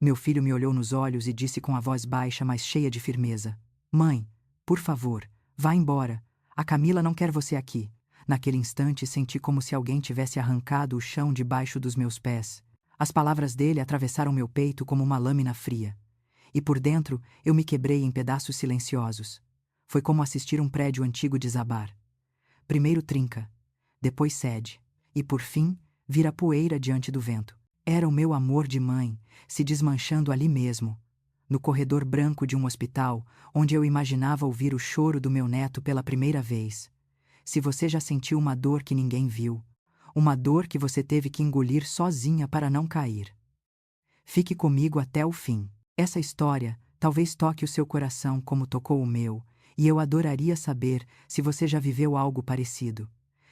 Meu filho me olhou nos olhos e disse com a voz baixa, mas cheia de firmeza: Mãe, por favor, vá embora. A Camila não quer você aqui. Naquele instante senti como se alguém tivesse arrancado o chão debaixo dos meus pés. As palavras dele atravessaram meu peito como uma lâmina fria. E por dentro eu me quebrei em pedaços silenciosos. Foi como assistir um prédio antigo desabar. Primeiro trinca, depois cede, e por fim vira poeira diante do vento. Era o meu amor de mãe, se desmanchando ali mesmo, no corredor branco de um hospital, onde eu imaginava ouvir o choro do meu neto pela primeira vez. Se você já sentiu uma dor que ninguém viu, uma dor que você teve que engolir sozinha para não cair, fique comigo até o fim. Essa história talvez toque o seu coração como tocou o meu, e eu adoraria saber se você já viveu algo parecido.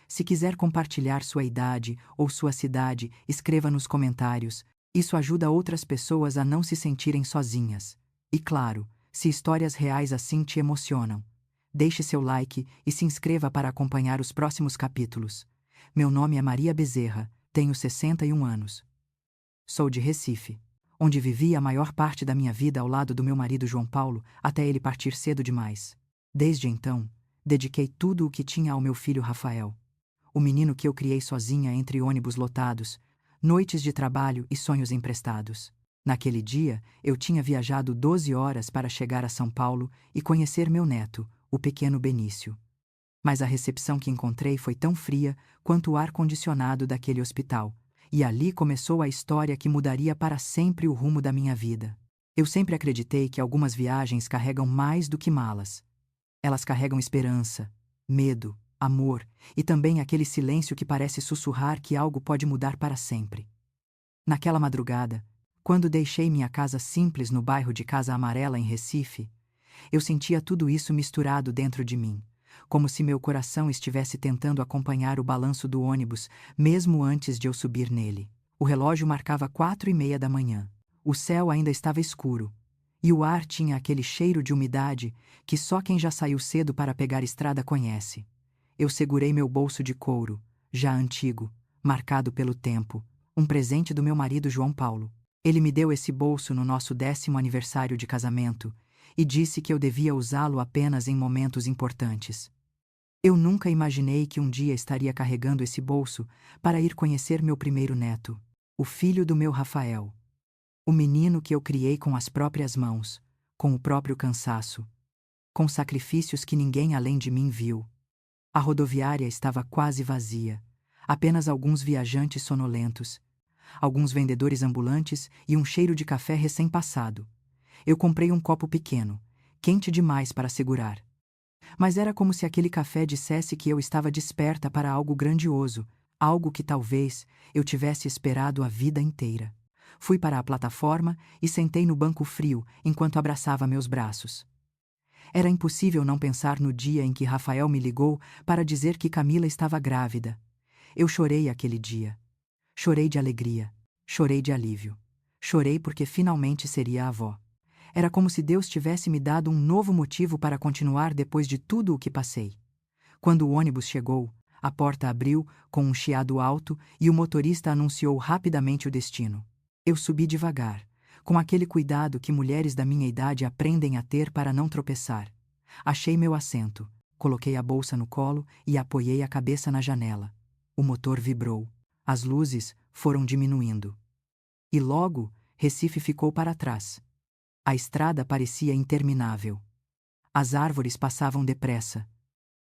Se quiser compartilhar sua idade ou sua cidade, escreva nos comentários. Isso ajuda outras pessoas a não se sentirem sozinhas. E claro, se histórias reais assim te emocionam, deixe seu like e se inscreva para acompanhar os próximos capítulos. Meu nome é Maria Bezerra, tenho 61 anos. Sou de Recife, onde vivi a maior parte da minha vida ao lado do meu marido João Paulo, até ele partir cedo demais. Desde então, dediquei tudo o que tinha ao meu filho Rafael, o menino que eu criei sozinha entre ônibus lotados, noites de trabalho e sonhos emprestados. Naquele dia, eu tinha viajado 12 horas para chegar a São Paulo e conhecer meu neto, o pequeno Benício. Mas a recepção que encontrei foi tão fria quanto o ar-condicionado daquele hospital, e ali começou a história que mudaria para sempre o rumo da minha vida. Eu sempre acreditei que algumas viagens carregam mais do que malas. Elas carregam esperança, medo, amor e também aquele silêncio que parece sussurrar que algo pode mudar para sempre. Naquela madrugada, quando deixei minha casa simples no bairro de Casa Amarela, em Recife, eu sentia tudo isso misturado dentro de mim, como se meu coração estivesse tentando acompanhar o balanço do ônibus, mesmo antes de eu subir nele. O relógio marcava 4:30 da manhã. O céu ainda estava escuro, e o ar tinha aquele cheiro de umidade que só quem já saiu cedo para pegar estrada conhece. Eu segurei meu bolso de couro, já antigo, marcado pelo tempo, um presente do meu marido João Paulo. Ele me deu esse bolso no nosso 10º aniversário de casamento e disse que eu devia usá-lo apenas em momentos importantes. Eu nunca imaginei que um dia estaria carregando esse bolso para ir conhecer meu primeiro neto, o filho do meu Rafael. O menino que eu criei com as próprias mãos, com o próprio cansaço, com sacrifícios que ninguém além de mim viu. A rodoviária estava quase vazia, apenas alguns viajantes sonolentos, alguns vendedores ambulantes e um cheiro de café recém-passado. Eu comprei um copo pequeno, quente demais para segurar. Mas era como se aquele café dissesse que eu estava desperta para algo grandioso, algo que talvez eu tivesse esperado a vida inteira. Fui para a plataforma e sentei no banco frio enquanto abraçava meus braços. Era impossível não pensar no dia em que Rafael me ligou para dizer que Camila estava grávida. Eu chorei aquele dia. Chorei de alegria. Chorei de alívio. Chorei porque finalmente seria avó. Era como se Deus tivesse me dado um novo motivo para continuar depois de tudo o que passei. Quando o ônibus chegou, a porta abriu com um chiado alto e o motorista anunciou rapidamente o destino. Eu subi devagar, com aquele cuidado que mulheres da minha idade aprendem a ter para não tropeçar. Achei meu assento, coloquei a bolsa no colo e apoiei a cabeça na janela. O motor vibrou. As luzes foram diminuindo. E logo, Recife ficou para trás. A estrada parecia interminável. As árvores passavam depressa.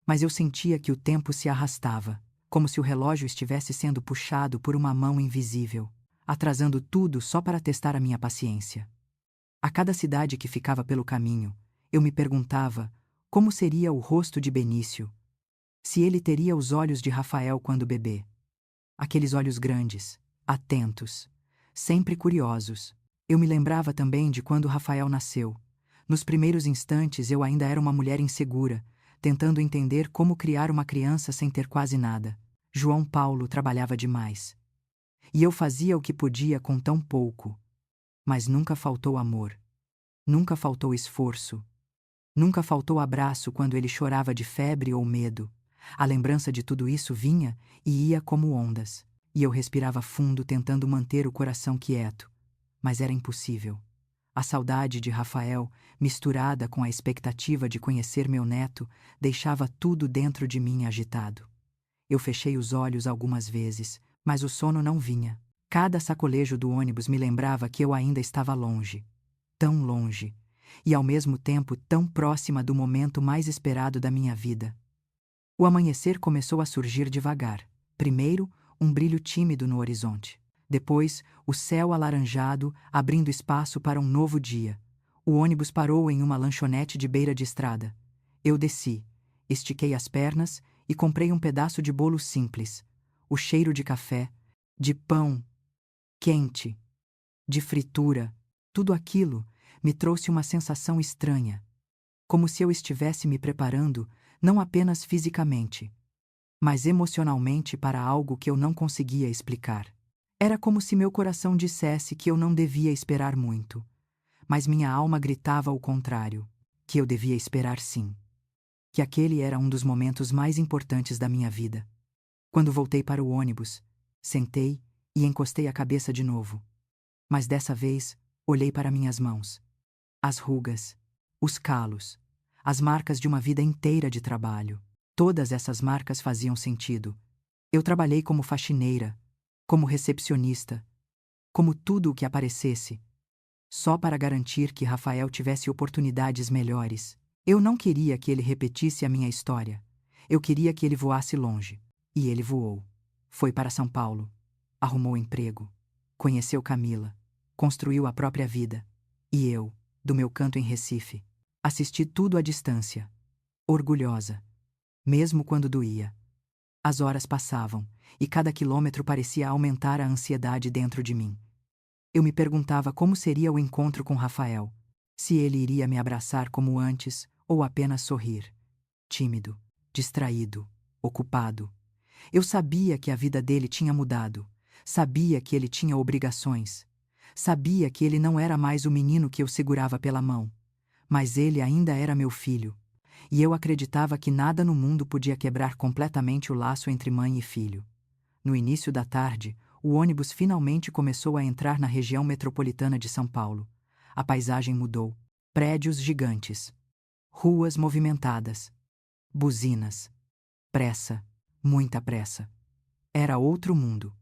Mas eu sentia que o tempo se arrastava, como se o relógio estivesse sendo puxado por uma mão invisível, atrasando tudo só para testar a minha paciência. A cada cidade que ficava pelo caminho, eu me perguntava como seria o rosto de Benício, se ele teria os olhos de Rafael quando bebê. Aqueles olhos grandes, atentos, sempre curiosos. Eu me lembrava também de quando Rafael nasceu. Nos primeiros instantes eu ainda era uma mulher insegura, tentando entender como criar uma criança sem ter quase nada. João Paulo trabalhava demais. E eu fazia o que podia com tão pouco. Mas nunca faltou amor. Nunca faltou esforço. Nunca faltou abraço quando ele chorava de febre ou medo. A lembrança de tudo isso vinha e ia como ondas, e eu respirava fundo tentando manter o coração quieto. mas era impossível. A saudade de Rafael, misturada com a expectativa de conhecer meu neto, deixava tudo dentro de mim agitado. Eu fechei os olhos algumas vezes, mas o sono não vinha. Cada sacolejo do ônibus me lembrava que eu ainda estava longe, tão longe, e ao mesmo tempo tão próxima do momento mais esperado da minha vida. O amanhecer começou a surgir devagar. Primeiro, um brilho tímido no horizonte. Depois, o céu alaranjado, abrindo espaço para um novo dia. O ônibus parou em uma lanchonete de beira de estrada. Eu desci, estiquei as pernas e comprei um pedaço de bolo simples. O cheiro de café, de pão quente, de fritura, tudo aquilo me trouxe uma sensação estranha, como se eu estivesse me preparando não apenas fisicamente, mas emocionalmente para algo que eu não conseguia explicar. Era como se meu coração dissesse que eu não devia esperar muito, mas minha alma gritava o contrário, que eu devia esperar sim, que aquele era um dos momentos mais importantes da minha vida. Quando voltei para o ônibus, sentei e encostei a cabeça de novo. Mas dessa vez, olhei para minhas mãos. As rugas, os calos, as marcas de uma vida inteira de trabalho. Todas essas marcas faziam sentido. Eu trabalhei como faxineira, como recepcionista, como tudo o que aparecesse, só para garantir que Rafael tivesse oportunidades melhores. Eu não queria que ele repetisse a minha história. Eu queria que ele voasse longe. E ele voou. Foi para São Paulo. Arrumou emprego. Conheceu Camila. Construiu a própria vida. E eu, do meu canto em Recife, assisti tudo à distância. Orgulhosa. Mesmo quando doía. As horas passavam, e cada quilômetro parecia aumentar a ansiedade dentro de mim. Eu me perguntava como seria o encontro com Rafael. Se ele iria me abraçar como antes, ou apenas sorrir. Tímido, distraído, ocupado. Eu sabia que a vida dele tinha mudado. Sabia que ele tinha obrigações. Sabia que ele não era mais o menino que eu segurava pela mão. Mas ele ainda era meu filho. E eu acreditava que nada no mundo podia quebrar completamente o laço entre mãe e filho. No início da tarde, o ônibus finalmente começou a entrar na região metropolitana de São Paulo. A paisagem mudou. Prédios gigantes. Ruas movimentadas. Buzinas. Pressa. Muita pressa. Era outro mundo.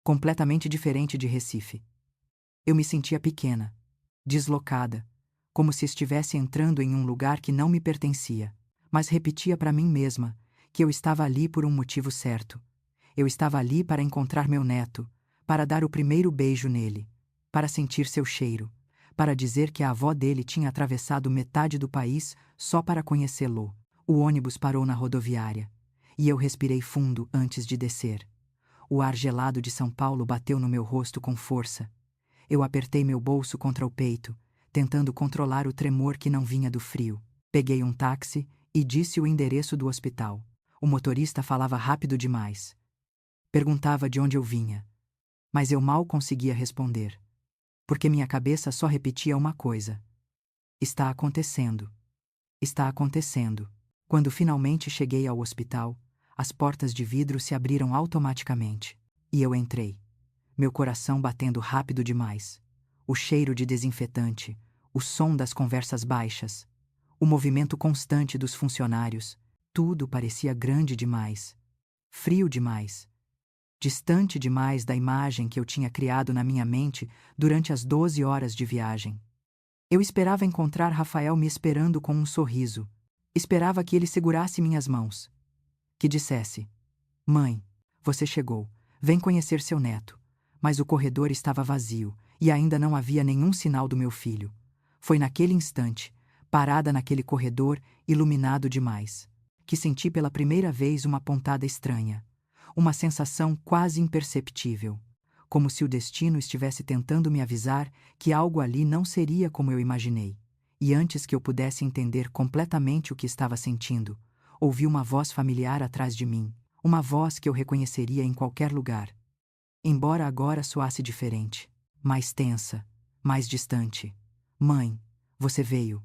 Completamente diferente de Recife. Eu me sentia pequena, deslocada, como se estivesse entrando em um lugar que não me pertencia, mas repetia para mim mesma que eu estava ali por um motivo certo. Eu estava ali para encontrar meu neto, para dar o primeiro beijo nele, para sentir seu cheiro, para dizer que a avó dele tinha atravessado metade do país só para conhecê-lo. O ônibus parou na rodoviária, e eu respirei fundo antes de descer. O ar gelado de São Paulo bateu no meu rosto com força. Eu apertei meu bolso contra o peito, tentando controlar o tremor que não vinha do frio. Peguei um táxi e disse o endereço do hospital. O motorista falava rápido demais. Perguntava de onde eu vinha, mas eu mal conseguia responder, porque minha cabeça só repetia uma coisa: está acontecendo. Está acontecendo. Quando finalmente cheguei ao hospital, as portas de vidro se abriram automaticamente. E eu entrei. Meu coração batendo rápido demais. O cheiro de desinfetante, o som das conversas baixas, o movimento constante dos funcionários, tudo parecia grande demais, frio demais, distante demais da imagem que eu tinha criado na minha mente durante as 12 horas de viagem. Eu esperava encontrar Rafael me esperando com um sorriso. Esperava que ele segurasse minhas mãos. Que dissesse: "Mãe, você chegou. Vem conhecer seu neto." Mas o corredor estava vazio e ainda não havia nenhum sinal do meu filho. Foi naquele instante, parada naquele corredor iluminado demais, que senti pela primeira vez uma pontada estranha. Uma sensação quase imperceptível, como se o destino estivesse tentando me avisar que algo ali não seria como eu imaginei. E antes que eu pudesse entender completamente o que estava sentindo, ouvi uma voz familiar atrás de mim, uma voz que eu reconheceria em qualquer lugar. Embora agora soasse diferente, mais tensa, mais distante. "Mãe, você veio."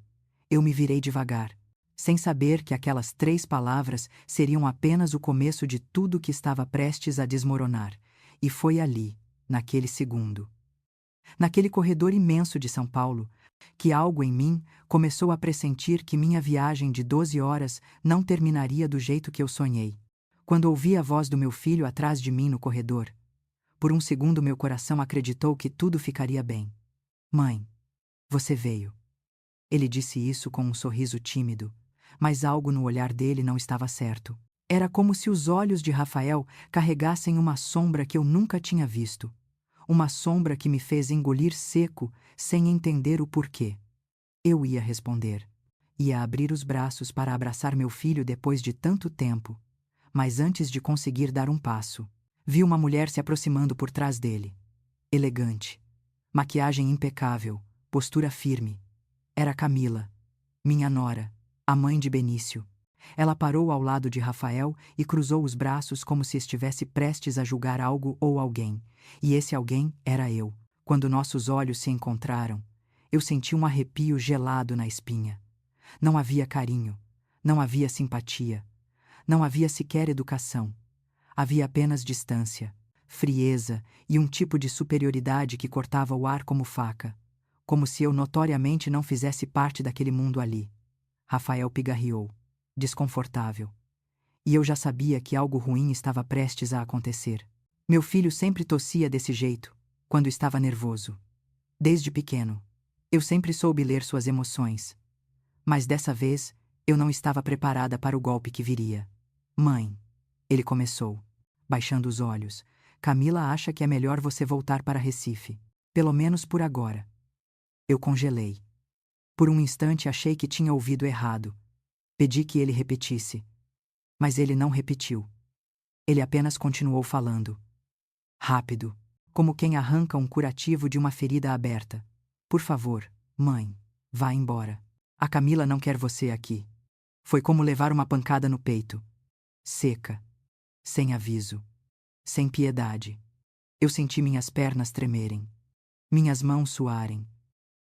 Eu me virei devagar, sem saber que aquelas 3 palavras seriam apenas o começo de tudo que estava prestes a desmoronar. E foi ali, naquele segundo, Naquele corredor imenso de São Paulo, que algo em mim começou a pressentir que minha viagem de 12 horas não terminaria do jeito que eu sonhei. Quando ouvi a voz do meu filho atrás de mim no corredor, por um segundo meu coração acreditou que tudo ficaria bem. Mãe, você veio. Ele disse isso com um sorriso tímido, mas algo no olhar dele não estava certo. Era como se os olhos de Rafael carregassem uma sombra que eu nunca tinha visto. Uma sombra que me fez engolir seco, sem entender o porquê. Eu ia responder. Ia abrir os braços para abraçar meu filho depois de tanto tempo. Mas antes de conseguir dar um passo, vi uma mulher se aproximando por trás dele. Elegante. Maquiagem impecável, postura firme. Era Camila, minha nora, a mãe de Benício. Ela parou ao lado de Rafael e cruzou os braços como se estivesse prestes a julgar algo ou alguém. E esse alguém era eu. Quando nossos olhos se encontraram, eu senti um arrepio gelado na espinha. Não havia carinho, não havia simpatia, não havia sequer educação. Havia apenas distância, frieza e um tipo de superioridade que cortava o ar como faca, como se eu notoriamente não fizesse parte daquele mundo ali. Rafael pigarreou, desconfortável. E eu já sabia que algo ruim estava prestes a acontecer. Meu filho sempre tossia desse jeito, quando estava nervoso. Desde pequeno, eu sempre soube ler suas emoções. Mas dessa vez, eu não estava preparada para o golpe que viria. Mãe, ele começou, baixando os olhos. Camila acha que é melhor você voltar para Recife. Pelo menos por agora. Eu congelei. Por um instante achei que tinha ouvido errado. Pedi que ele repetisse. Mas ele não repetiu. Ele apenas continuou falando. Rápido, como quem arranca um curativo de uma ferida aberta. Por favor, mãe, vá embora. A Camila não quer você aqui. Foi como levar uma pancada no peito. Seca. Sem aviso. Sem piedade. Eu senti minhas pernas tremerem. Minhas mãos suarem.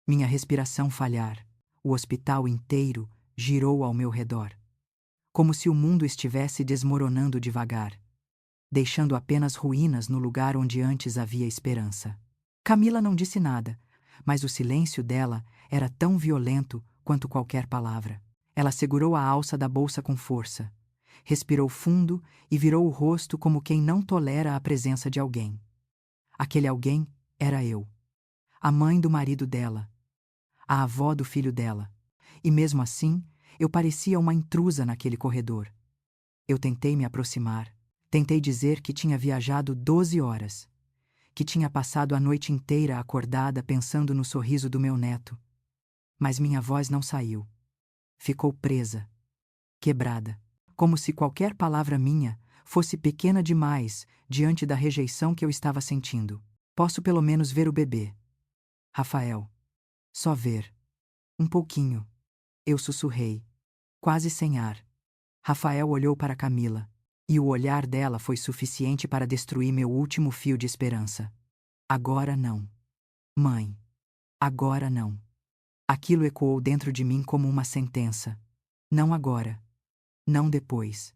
Minha respiração falhar. O hospital inteiro girou ao meu redor. Como se o mundo estivesse desmoronando devagar, deixando apenas ruínas no lugar onde antes havia esperança. Camila não disse nada, mas o silêncio dela era tão violento quanto qualquer palavra. Ela segurou a alça da bolsa com força, respirou fundo e virou o rosto como quem não tolera a presença de alguém. Aquele alguém era eu, a mãe do marido dela, a avó do filho dela. E mesmo assim, eu parecia uma intrusa naquele corredor. Eu tentei me aproximar, tentei dizer que tinha viajado 12 horas, que tinha passado a noite inteira acordada pensando no sorriso do meu neto. Mas minha voz não saiu. Ficou presa, quebrada, como se qualquer palavra minha fosse pequena demais diante da rejeição que eu estava sentindo. Posso pelo menos ver o bebê. Rafael. Só ver. Um pouquinho. Eu sussurrei, quase sem ar. Rafael olhou para Camila, e o olhar dela foi suficiente para destruir meu último fio de esperança. Agora não. Mãe. Agora não. Aquilo ecoou dentro de mim como uma sentença. Não agora. Não depois.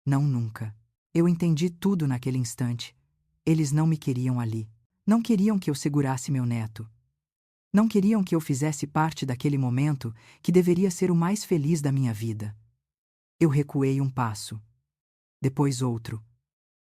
Não nunca. Eu entendi tudo naquele instante. Eles não me queriam ali. Não queriam que eu segurasse meu neto. Não queriam que eu fizesse parte daquele momento que deveria ser o mais feliz da minha vida. Eu recuei um passo. Depois outro.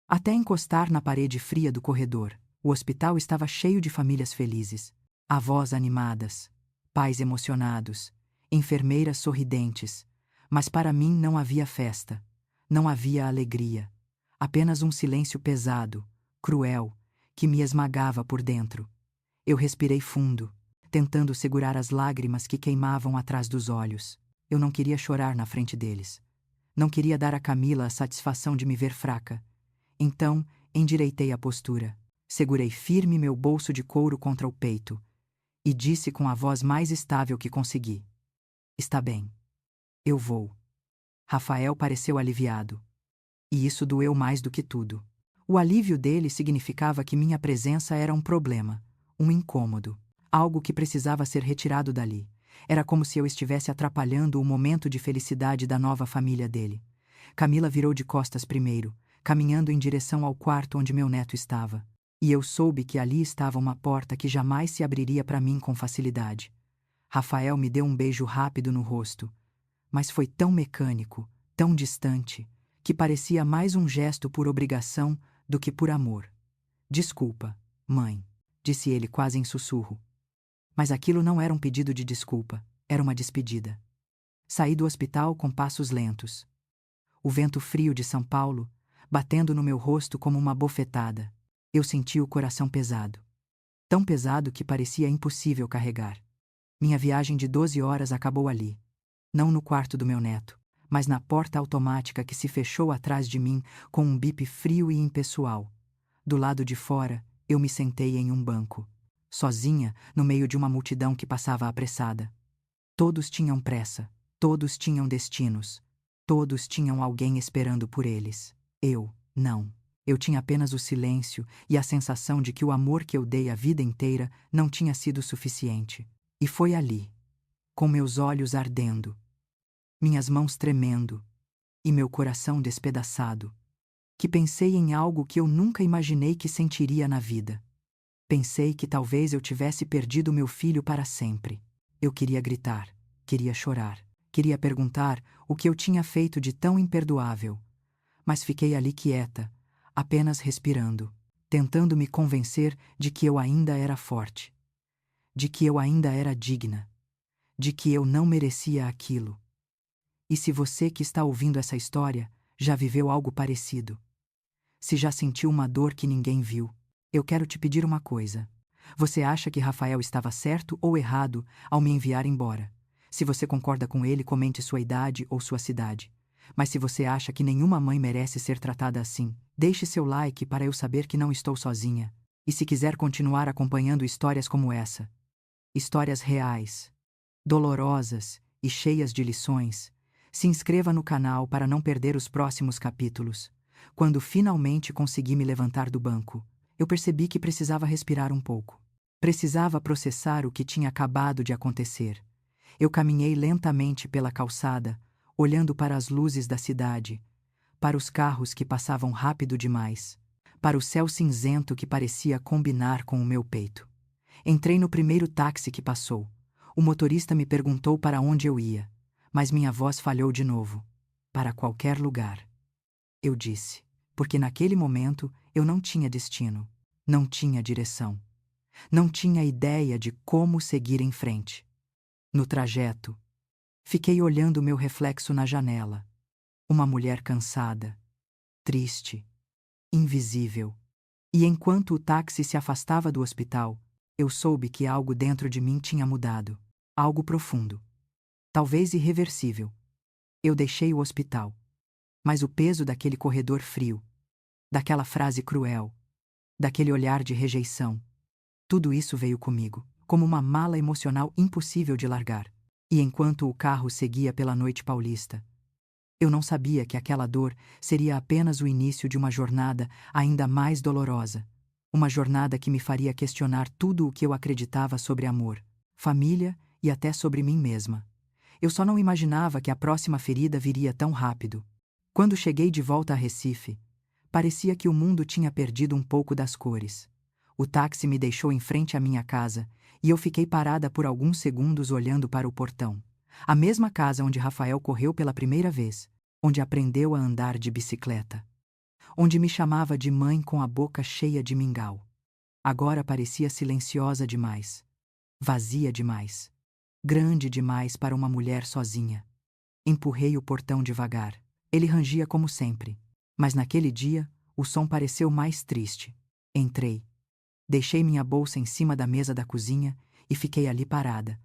Até encostar na parede fria do corredor. O hospital estava cheio de famílias felizes. Avós animadas. Pais emocionados. Enfermeiras sorridentes. Mas para mim não havia festa. Não havia alegria. Apenas um silêncio pesado, cruel, que me esmagava por dentro. Eu respirei fundo, tentando segurar as lágrimas que queimavam atrás dos olhos. Eu não queria chorar na frente deles. Não queria dar a Camila a satisfação de me ver fraca. Então, endireitei a postura. Segurei firme meu bolso de couro contra o peito e disse com a voz mais estável que consegui: Está bem. Eu vou. Rafael pareceu aliviado. E isso doeu mais do que tudo. O alívio dele significava que minha presença era um problema, um incômodo. Algo que precisava ser retirado dali. Era como se eu estivesse atrapalhando o momento de felicidade da nova família dele. Camila virou de costas primeiro, caminhando em direção ao quarto onde meu neto estava. E eu soube que ali estava uma porta que jamais se abriria para mim com facilidade. Rafael me deu um beijo rápido no rosto, mas foi tão mecânico, tão distante, que parecia mais um gesto por obrigação do que por amor. Desculpa, mãe, disse ele quase em sussurro. Mas aquilo não era um pedido de desculpa, era uma despedida. Saí do hospital com passos lentos. O vento frio de São Paulo, batendo no meu rosto como uma bofetada. Eu senti o coração pesado. Tão pesado que parecia impossível carregar. Minha viagem de 12 horas acabou ali. Não no quarto do meu neto, mas na porta automática que se fechou atrás de mim com um bip frio e impessoal. Do lado de fora, eu me sentei em um banco, sozinha no meio de uma multidão que passava apressada. Todos tinham pressa, todos tinham destinos, todos tinham alguém esperando por eles. Eu, não. Eu tinha apenas o silêncio e a sensação de que o amor que eu dei a vida inteira não tinha sido suficiente. E foi ali, com meus olhos ardendo, minhas mãos tremendo e meu coração despedaçado, que pensei em algo que eu nunca imaginei que sentiria na vida. Pensei que talvez eu tivesse perdido meu filho para sempre. Eu queria gritar, queria chorar, queria perguntar o que eu tinha feito de tão imperdoável. Mas fiquei ali quieta, apenas respirando, tentando me convencer de que eu ainda era forte, de que eu ainda era digna, de que eu não merecia aquilo. E se você que está ouvindo essa história já viveu algo parecido, se já sentiu uma dor que ninguém viu, eu quero te pedir uma coisa. Você acha que Rafael estava certo ou errado ao me enviar embora? Se você concorda com ele, comente sua idade ou sua cidade. Mas se você acha que nenhuma mãe merece ser tratada assim, deixe seu like para eu saber que não estou sozinha. E se quiser continuar acompanhando histórias como essa, histórias reais, dolorosas e cheias de lições, se inscreva no canal para não perder os próximos capítulos. Quando finalmente consegui me levantar do banco, eu percebi que precisava respirar um pouco. Precisava processar o que tinha acabado de acontecer. Eu caminhei lentamente pela calçada, olhando para as luzes da cidade, para os carros que passavam rápido demais, para o céu cinzento que parecia combinar com o meu peito. Entrei no primeiro táxi que passou. O motorista me perguntou para onde eu ia, mas minha voz falhou de novo. Para qualquer lugar. Eu disse, porque naquele momento eu não tinha destino, não tinha direção, não tinha ideia de como seguir em frente. No trajeto, fiquei olhando meu reflexo na janela. Uma mulher cansada, triste, invisível. E enquanto o táxi se afastava do hospital, eu soube que algo dentro de mim tinha mudado. Algo profundo. Talvez irreversível. Eu deixei o hospital. Mas o peso daquele corredor frio, daquela frase cruel, daquele olhar de rejeição, tudo isso veio comigo, como uma mala emocional impossível de largar. E enquanto o carro seguia pela noite paulista, eu não sabia que aquela dor seria apenas o início de uma jornada ainda mais dolorosa. Uma jornada que me faria questionar tudo o que eu acreditava sobre amor, família e até sobre mim mesma. Eu só não imaginava que a próxima ferida viria tão rápido. Quando cheguei de volta a Recife, parecia que o mundo tinha perdido um pouco das cores. O táxi me deixou em frente à minha casa e eu fiquei parada por alguns segundos olhando para o portão. A mesma casa onde Rafael correu pela primeira vez, onde aprendeu a andar de bicicleta, onde me chamava de mãe com a boca cheia de mingau. Agora parecia silenciosa demais, vazia demais, grande demais para uma mulher sozinha. Empurrei o portão devagar. Ele rangia como sempre, mas naquele dia o som pareceu mais triste. Entrei. Deixei minha bolsa em cima da mesa da cozinha e fiquei ali parada,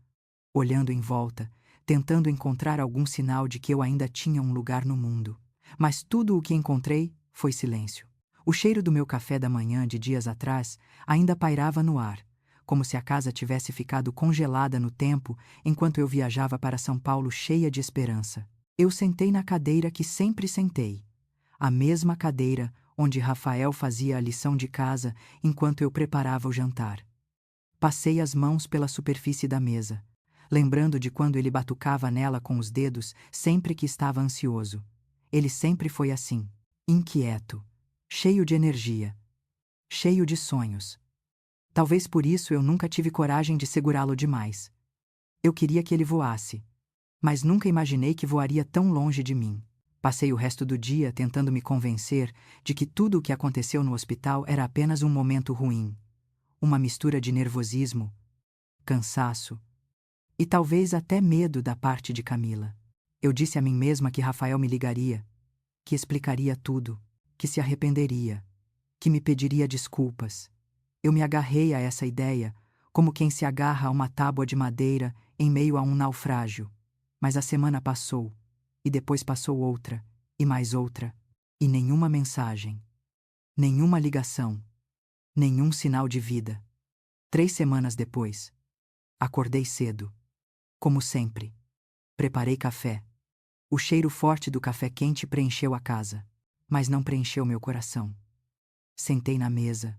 olhando em volta, tentando encontrar algum sinal de que eu ainda tinha um lugar no mundo. Mas tudo o que encontrei foi silêncio. O cheiro do meu café da manhã de dias atrás ainda pairava no ar, como se a casa tivesse ficado congelada no tempo enquanto eu viajava para São Paulo cheia de esperança. Eu sentei na cadeira que sempre sentei, a mesma cadeira onde Rafael fazia a lição de casa enquanto eu preparava o jantar. Passei as mãos pela superfície da mesa, lembrando de quando ele batucava nela com os dedos sempre que estava ansioso. Ele sempre foi assim, inquieto, cheio de energia. cheio de sonhos. Talvez por isso eu nunca tive coragem de segurá-lo demais. Eu queria que ele voasse, mas nunca imaginei que voaria tão longe de mim. Passei o resto do dia tentando me convencer de que tudo o que aconteceu no hospital era apenas um momento ruim, uma mistura de nervosismo, cansaço e talvez até medo da parte de Camila. Eu disse a mim mesma que Rafael me ligaria, que explicaria tudo, que se arrependeria, que me pediria desculpas. Eu me agarrei a essa ideia, como quem se agarra a uma tábua de madeira em meio a um naufrágio. Mas a semana passou, e depois passou outra, e mais outra, e nenhuma mensagem, nenhuma ligação, nenhum sinal de vida. 3 semanas depois, acordei cedo, como sempre. Preparei café. O cheiro forte do café quente preencheu a casa, mas não preencheu meu coração. Sentei na mesa.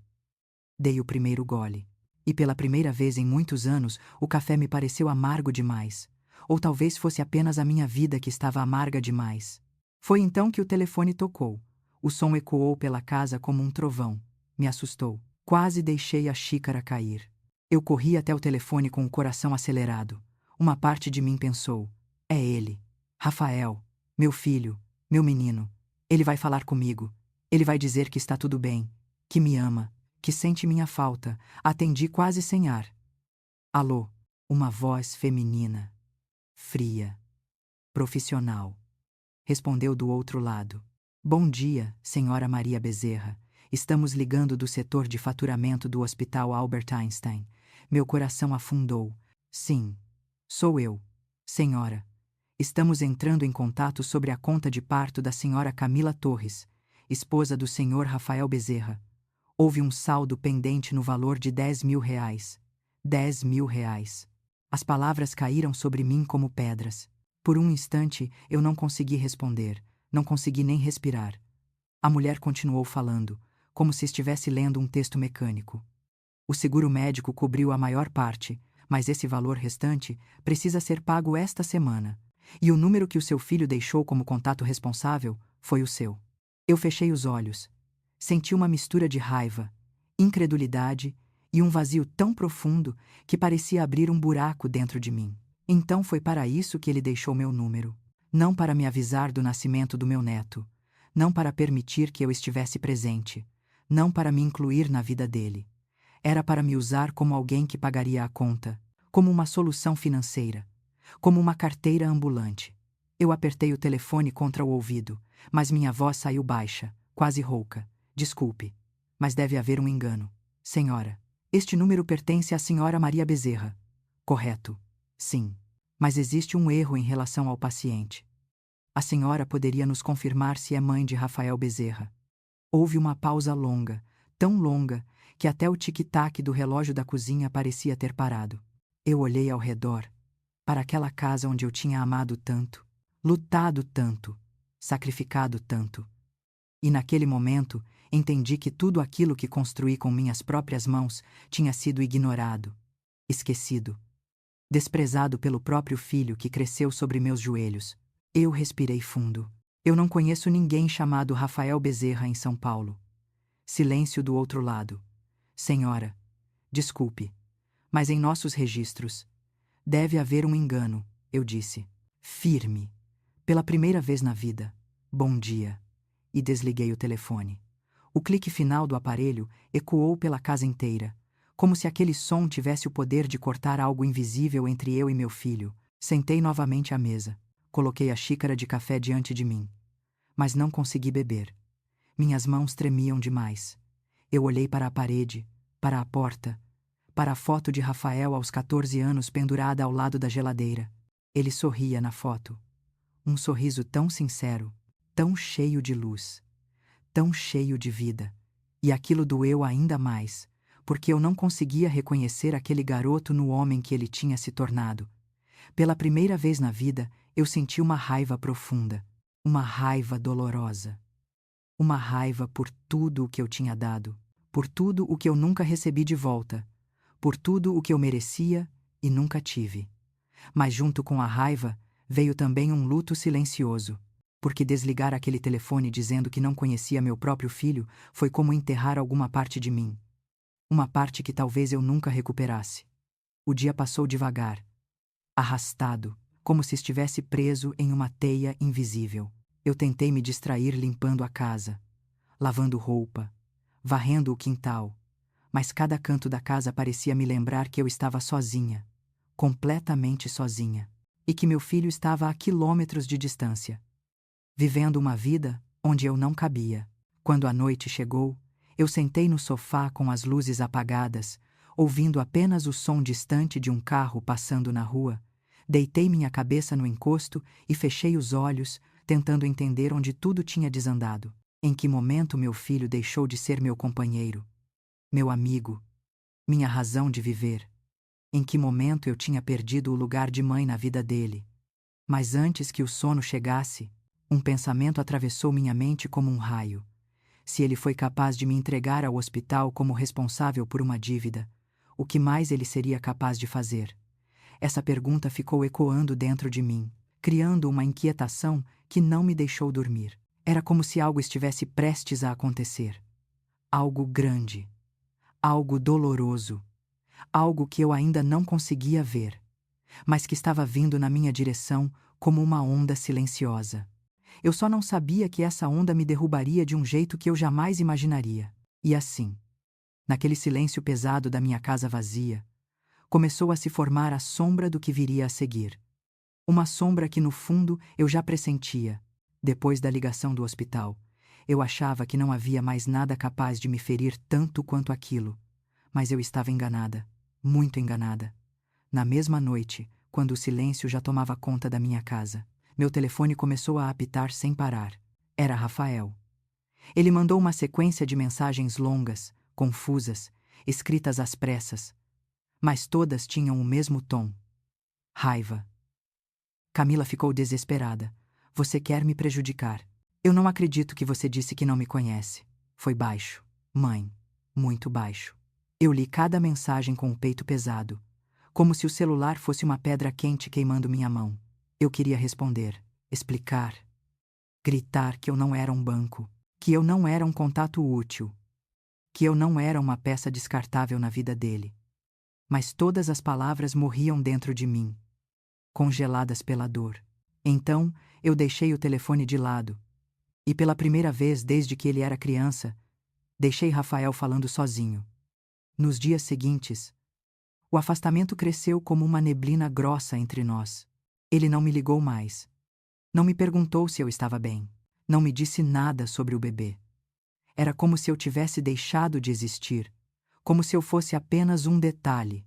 Dei o primeiro gole. E pela primeira vez em muitos anos, o café me pareceu amargo demais. Ou talvez fosse apenas a minha vida que estava amarga demais. Foi então que o telefone tocou. O som ecoou pela casa como um trovão. Me assustou. Quase deixei a xícara cair. Eu corri até o telefone com o coração acelerado. Uma parte de mim pensou: é ele. Rafael. Meu filho. Meu menino. Ele vai falar comigo. Ele vai dizer que está tudo bem. Que me ama. Que sente minha falta. Atendi quase sem ar. Alô. Uma voz feminina. Fria. Profissional. Respondeu do outro lado. Bom dia, senhora Maria Bezerra. Estamos ligando do setor de faturamento do Hospital Albert Einstein. Meu coração afundou. Sim. Sou eu. Senhora. Estamos entrando em contato sobre a conta de parto da senhora Camila Torres, esposa do senhor Rafael Bezerra. Houve um saldo pendente no valor de R$ 10.000. R$ 10.000. As palavras caíram sobre mim como pedras. Por um instante, eu não consegui responder, não consegui nem respirar. A mulher continuou falando, como se estivesse lendo um texto mecânico. O seguro médico cobriu a maior parte, mas esse valor restante precisa ser pago esta semana. E o número que o seu filho deixou como contato responsável foi o seu. Eu fechei os olhos. Senti uma mistura de raiva, incredulidade e um vazio tão profundo que parecia abrir um buraco dentro de mim. Então foi para isso que ele deixou meu número. Não para me avisar do nascimento do meu neto. Não para permitir que eu estivesse presente. Não para me incluir na vida dele. Era para me usar como alguém que pagaria a conta, como uma solução financeira, como uma carteira ambulante. Eu apertei o telefone contra o ouvido, mas minha voz saiu baixa, quase rouca. Desculpe, mas deve haver um engano. Senhora, este número pertence à senhora Maria Bezerra. Correto. Sim. Mas existe um erro em relação ao paciente. A senhora poderia nos confirmar se é mãe de Rafael Bezerra. Houve uma pausa longa, tão longa, que até o tic-tac do relógio da cozinha parecia ter parado. Eu olhei ao redor, para aquela casa onde eu tinha amado tanto, lutado tanto, sacrificado tanto. E naquele momento, entendi que tudo aquilo que construí com minhas próprias mãos tinha sido ignorado, esquecido, desprezado pelo próprio filho que cresceu sobre meus joelhos. Eu respirei fundo. Eu não conheço ninguém chamado Rafael Bezerra em São Paulo. Silêncio do outro lado. Senhora, desculpe, mas em nossos registros deve haver um engano, eu disse. Firme. Pela primeira vez na vida. Bom dia. E desliguei o telefone. O clique final do aparelho ecoou pela casa inteira, como se aquele som tivesse o poder de cortar algo invisível entre eu e meu filho. Sentei novamente à mesa. Coloquei a xícara de café diante de mim. Mas não consegui beber. Minhas mãos tremiam demais. Eu olhei para a parede, para a porta, para a foto de Rafael aos 14 anos pendurada ao lado da geladeira. Ele sorria na foto. Um sorriso tão sincero, tão cheio de luz, tão cheio de vida. E aquilo doeu ainda mais, porque eu não conseguia reconhecer aquele garoto no homem que ele tinha se tornado. Pela primeira vez na vida, eu senti uma raiva profunda, uma raiva dolorosa. Uma raiva por tudo o que eu tinha dado, por tudo o que eu nunca recebi de volta, por tudo o que eu merecia e nunca tive. Mas junto com a raiva, veio também um luto silencioso. Porque desligar aquele telefone dizendo que não conhecia meu próprio filho foi como enterrar alguma parte de mim. Uma parte que talvez eu nunca recuperasse. O dia passou devagar, arrastado, como se estivesse preso em uma teia invisível. Eu tentei me distrair limpando a casa, lavando roupa, varrendo o quintal, mas cada canto da casa parecia me lembrar que eu estava sozinha, completamente sozinha, e que meu filho estava a quilômetros de distância, vivendo uma vida onde eu não cabia. Quando a noite chegou, eu sentei no sofá com as luzes apagadas, ouvindo apenas o som distante de um carro passando na rua. Deitei minha cabeça no encosto e fechei os olhos, tentando entender onde tudo tinha desandado. Em que momento meu filho deixou de ser meu companheiro, meu amigo, minha razão de viver? Em que momento eu tinha perdido o lugar de mãe na vida dele? Mas antes que o sono chegasse, um pensamento atravessou minha mente como um raio. Se ele foi capaz de me entregar ao hospital como responsável por uma dívida, o que mais ele seria capaz de fazer? Essa pergunta ficou ecoando dentro de mim, criando uma inquietação que não me deixou dormir. Era como se algo estivesse prestes a acontecer. Algo grande. Algo doloroso. Algo que eu ainda não conseguia ver, mas que estava vindo na minha direção como uma onda silenciosa. Eu só não sabia que essa onda me derrubaria de um jeito que eu jamais imaginaria. E assim, naquele silêncio pesado da minha casa vazia, começou a se formar a sombra do que viria a seguir. Uma sombra que, no fundo, eu já pressentia. Depois da ligação do hospital, eu achava que não havia mais nada capaz de me ferir tanto quanto aquilo. Mas eu estava enganada, muito enganada. Na mesma noite, quando o silêncio já tomava conta da minha casa, meu telefone começou a apitar sem parar. Era Rafael. Ele mandou uma sequência de mensagens longas, confusas, escritas às pressas, mas todas tinham o mesmo tom: raiva. Camila ficou desesperada. Você quer me prejudicar? Eu não acredito que você disse que não me conhece. Foi baixo. Mãe, muito baixo. Eu li cada mensagem com o peito pesado, como se o celular fosse uma pedra quente queimando minha mão. Eu queria responder, explicar, gritar que eu não era um banco, que eu não era um contato útil, que eu não era uma peça descartável na vida dele. Mas todas as palavras morriam dentro de mim, congeladas pela dor. Então, eu deixei o telefone de lado. E pela primeira vez desde que ele era criança, deixei Rafael falando sozinho. Nos dias seguintes, o afastamento cresceu como uma neblina grossa entre nós. Ele não me ligou mais. Não me perguntou se eu estava bem. Não me disse nada sobre o bebê. Era como se eu tivesse deixado de existir, como se eu fosse apenas um detalhe,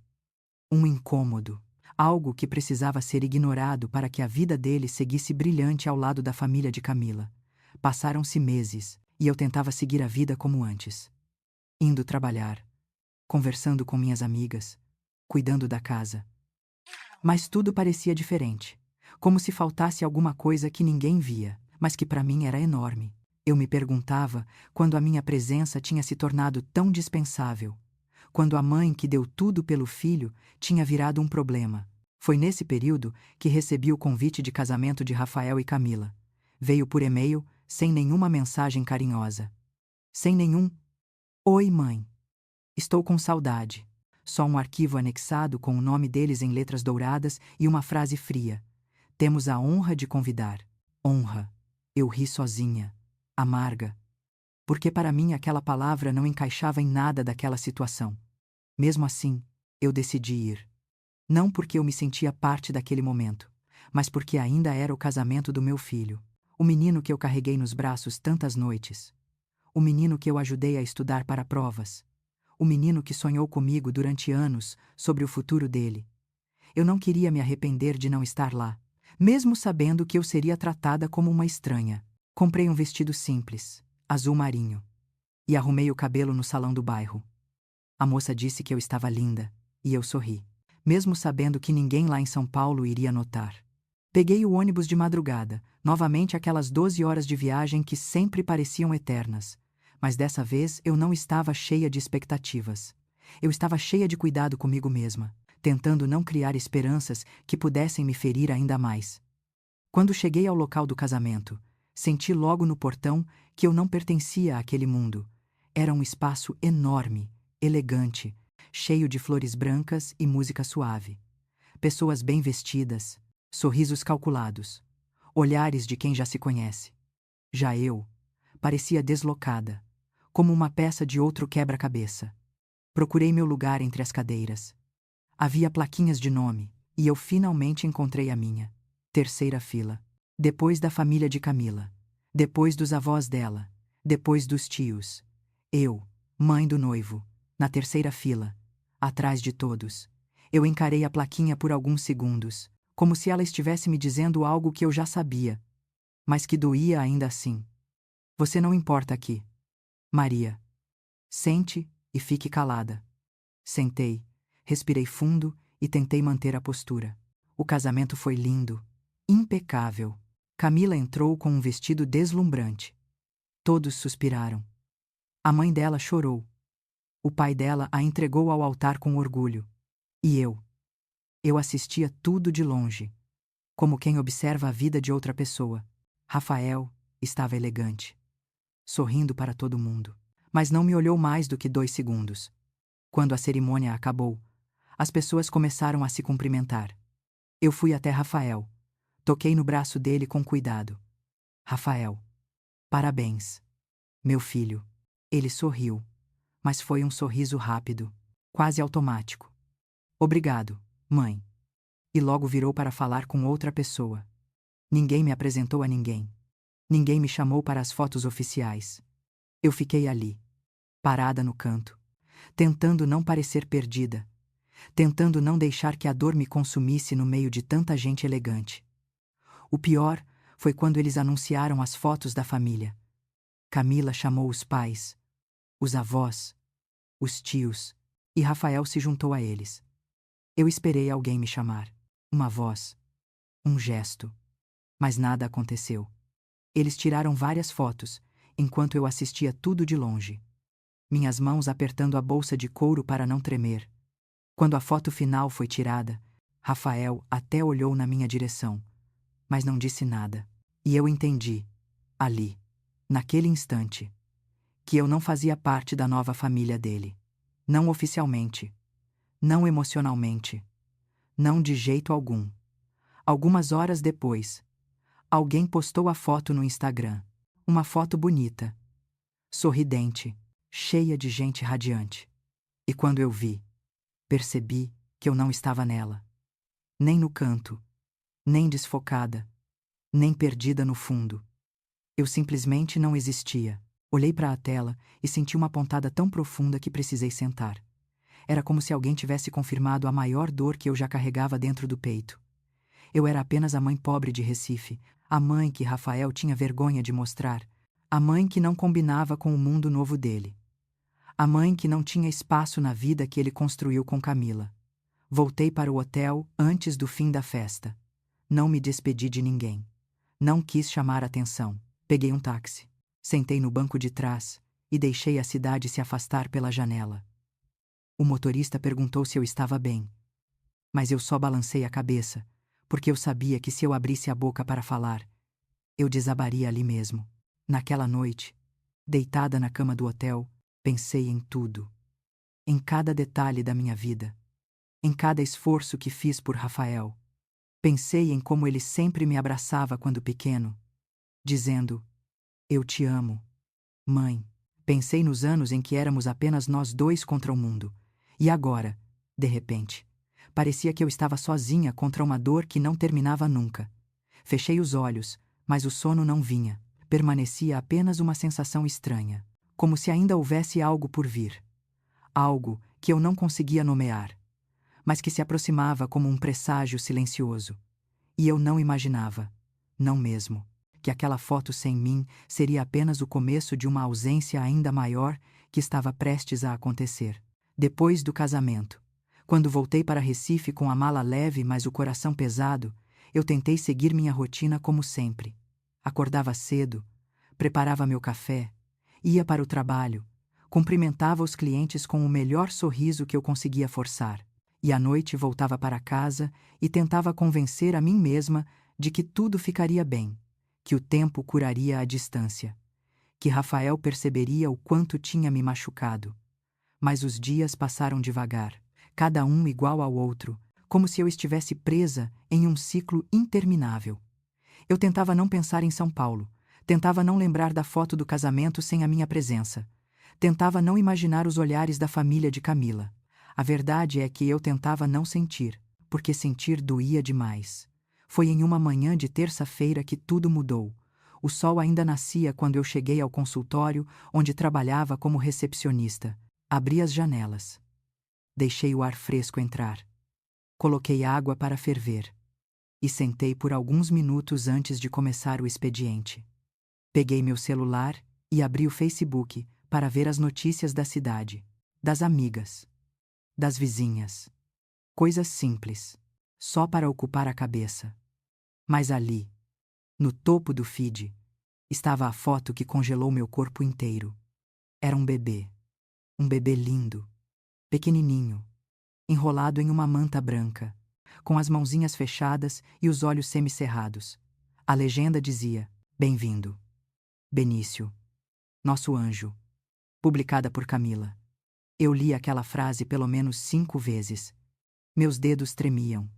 um incômodo, algo que precisava ser ignorado para que a vida dele seguisse brilhante ao lado da família de Camila. Passaram-se meses, e eu tentava seguir a vida como antes. Indo trabalhar, conversando com minhas amigas, cuidando da casa. Mas tudo parecia diferente, como se faltasse alguma coisa que ninguém via, mas que para mim era enorme. Eu me perguntava quando a minha presença tinha se tornado tão dispensável, quando a mãe que deu tudo pelo filho tinha virado um problema. Foi nesse período que recebi o convite de casamento de Rafael e Camila. Veio por e-mail, sem nenhuma mensagem carinhosa. Sem nenhum "Oi, mãe. Estou com saudade." Só um arquivo anexado com o nome deles em letras douradas e uma frase fria: "Temos a honra de convidar." Honra. Eu ri sozinha, amarga, porque para mim aquela palavra não encaixava em nada daquela situação. Mesmo assim, eu decidi ir. Não porque eu me sentia parte daquele momento, mas porque ainda era o casamento do meu filho, o menino que eu carreguei nos braços tantas noites, o menino que eu ajudei a estudar para provas, o menino que sonhou comigo durante anos sobre o futuro dele. Eu não queria me arrepender de não estar lá, mesmo sabendo que eu seria tratada como uma estranha. Comprei um vestido simples, azul marinho, e arrumei o cabelo no salão do bairro. A moça disse que eu estava linda, e eu sorri, mesmo sabendo que ninguém lá em São Paulo iria notar. Peguei o ônibus de madrugada, novamente aquelas 12 horas de viagem que sempre pareciam eternas. Mas dessa vez eu não estava cheia de expectativas. Eu estava cheia de cuidado comigo mesma, tentando não criar esperanças que pudessem me ferir ainda mais. Quando cheguei ao local do casamento, Senti logo no portão que eu não pertencia àquele mundo. Era um espaço enorme, elegante, cheio de flores brancas e música suave. Pessoas bem vestidas, sorrisos calculados, olhares de quem já se conhece. Já eu parecia deslocada, como uma peça de outro quebra-cabeça. Procurei meu lugar entre as cadeiras. Havia plaquinhas de nome, e eu finalmente encontrei a minha. Terceira fila. Depois da família de Camila. Depois dos avós dela. Depois dos tios. Eu, mãe do noivo, na terceira fila, atrás de todos. Eu encarei a plaquinha por alguns segundos, como se ela estivesse me dizendo algo que eu já sabia, mas que doía ainda assim. Você não importa aqui. Maria. Sente e fique calada. Sentei, respirei fundo e tentei manter a postura. O casamento foi lindo, impecável. Camila entrou com um vestido deslumbrante. Todos suspiraram. A mãe dela chorou. O pai dela a entregou ao altar com orgulho. E eu? Eu assistia tudo de longe, como quem observa a vida de outra pessoa. Rafael estava elegante, sorrindo para todo mundo, mas não me olhou mais do que 2 segundos. Quando a cerimônia acabou, as pessoas começaram a se cumprimentar. Eu fui até Rafael. Toquei no braço dele com cuidado. Rafael. Parabéns. Meu filho. Ele sorriu, mas foi um sorriso rápido, quase automático. Obrigado, mãe. E logo virou para falar com outra pessoa. Ninguém me apresentou a ninguém. Ninguém me chamou para as fotos oficiais. Eu fiquei ali, parada no canto, tentando não parecer perdida, tentando não deixar que a dor me consumisse no meio de tanta gente elegante. O pior foi quando eles anunciaram as fotos da família. Camila chamou os pais, os avós, os tios, e Rafael se juntou a eles. Eu esperei alguém me chamar. Uma voz. Um gesto. Mas nada aconteceu. Eles tiraram várias fotos, enquanto eu assistia tudo de longe. Minhas mãos apertando a bolsa de couro para não tremer. Quando a foto final foi tirada, Rafael até olhou na minha direção, mas não disse nada. E eu entendi, ali, naquele instante, que eu não fazia parte da nova família dele. Não oficialmente. Não emocionalmente. Não de jeito algum. Algumas horas depois, alguém postou a foto no Instagram. Uma foto bonita, sorridente, cheia de gente radiante. E quando eu vi, percebi que eu não estava nela. Nem no canto, nem desfocada, nem perdida no fundo. Eu simplesmente não existia. Olhei para a tela e senti uma pontada tão profunda que precisei sentar. Era como se alguém tivesse confirmado a maior dor que eu já carregava dentro do peito. Eu era apenas a mãe pobre de Recife, a mãe que Rafael tinha vergonha de mostrar, a mãe que não combinava com o mundo novo dele. A mãe que não tinha espaço na vida que ele construiu com Camila. Voltei para o hotel antes do fim da festa. Não me despedi de ninguém. Não quis chamar atenção. Peguei um táxi. Sentei no banco de trás e deixei a cidade se afastar pela janela. O motorista perguntou se eu estava bem. Mas eu só balancei a cabeça, porque eu sabia que se eu abrisse a boca para falar, eu desabaria ali mesmo. Naquela noite, deitada na cama do hotel, pensei em tudo. Em cada detalhe da minha vida. Em cada esforço que fiz por Rafael. Pensei em como ele sempre me abraçava quando pequeno, dizendo: eu te amo, mãe. Pensei nos anos em que éramos apenas nós dois contra o mundo. E agora, de repente, parecia que eu estava sozinha contra uma dor que não terminava nunca. Fechei os olhos, mas o sono não vinha. Permanecia apenas uma sensação estranha, como se ainda houvesse algo por vir. Algo que eu não conseguia nomear, mas que se aproximava como um presságio silencioso. E eu não imaginava, não mesmo, que aquela foto sem mim seria apenas o começo de uma ausência ainda maior que estava prestes a acontecer. Depois do casamento, quando voltei para Recife com a mala leve mas o coração pesado, eu tentei seguir minha rotina como sempre. Acordava cedo, preparava meu café, ia para o trabalho, cumprimentava os clientes com o melhor sorriso que eu conseguia forçar, e à noite voltava para casa e tentava convencer a mim mesma de que tudo ficaria bem, que o tempo curaria a distância, que Rafael perceberia o quanto tinha me machucado. Mas os dias passaram devagar, cada um igual ao outro, como se eu estivesse presa em um ciclo interminável. Eu tentava não pensar em São Paulo, tentava não lembrar da foto do casamento sem a minha presença, tentava não imaginar os olhares da família de Camila. A verdade é que eu tentava não sentir, porque sentir doía demais. Foi em uma manhã de terça-feira que tudo mudou. O sol ainda nascia quando eu cheguei ao consultório, onde trabalhava como recepcionista. Abri as janelas. Deixei o ar fresco entrar. Coloquei água para ferver. E sentei por alguns minutos antes de começar o expediente. Peguei meu celular e abri o Facebook para ver as notícias da cidade, das amigas, das vizinhas. Coisas simples, só para ocupar a cabeça. Mas ali, no topo do feed, estava a foto que congelou meu corpo inteiro. Era um bebê lindo, pequenininho, enrolado em uma manta branca, com as mãozinhas fechadas e os olhos semicerrados. A legenda dizia: "Bem-vindo, Benício, nosso anjo", publicada por Camila. Eu li aquela frase pelo menos 5 vezes. Meus dedos tremiam.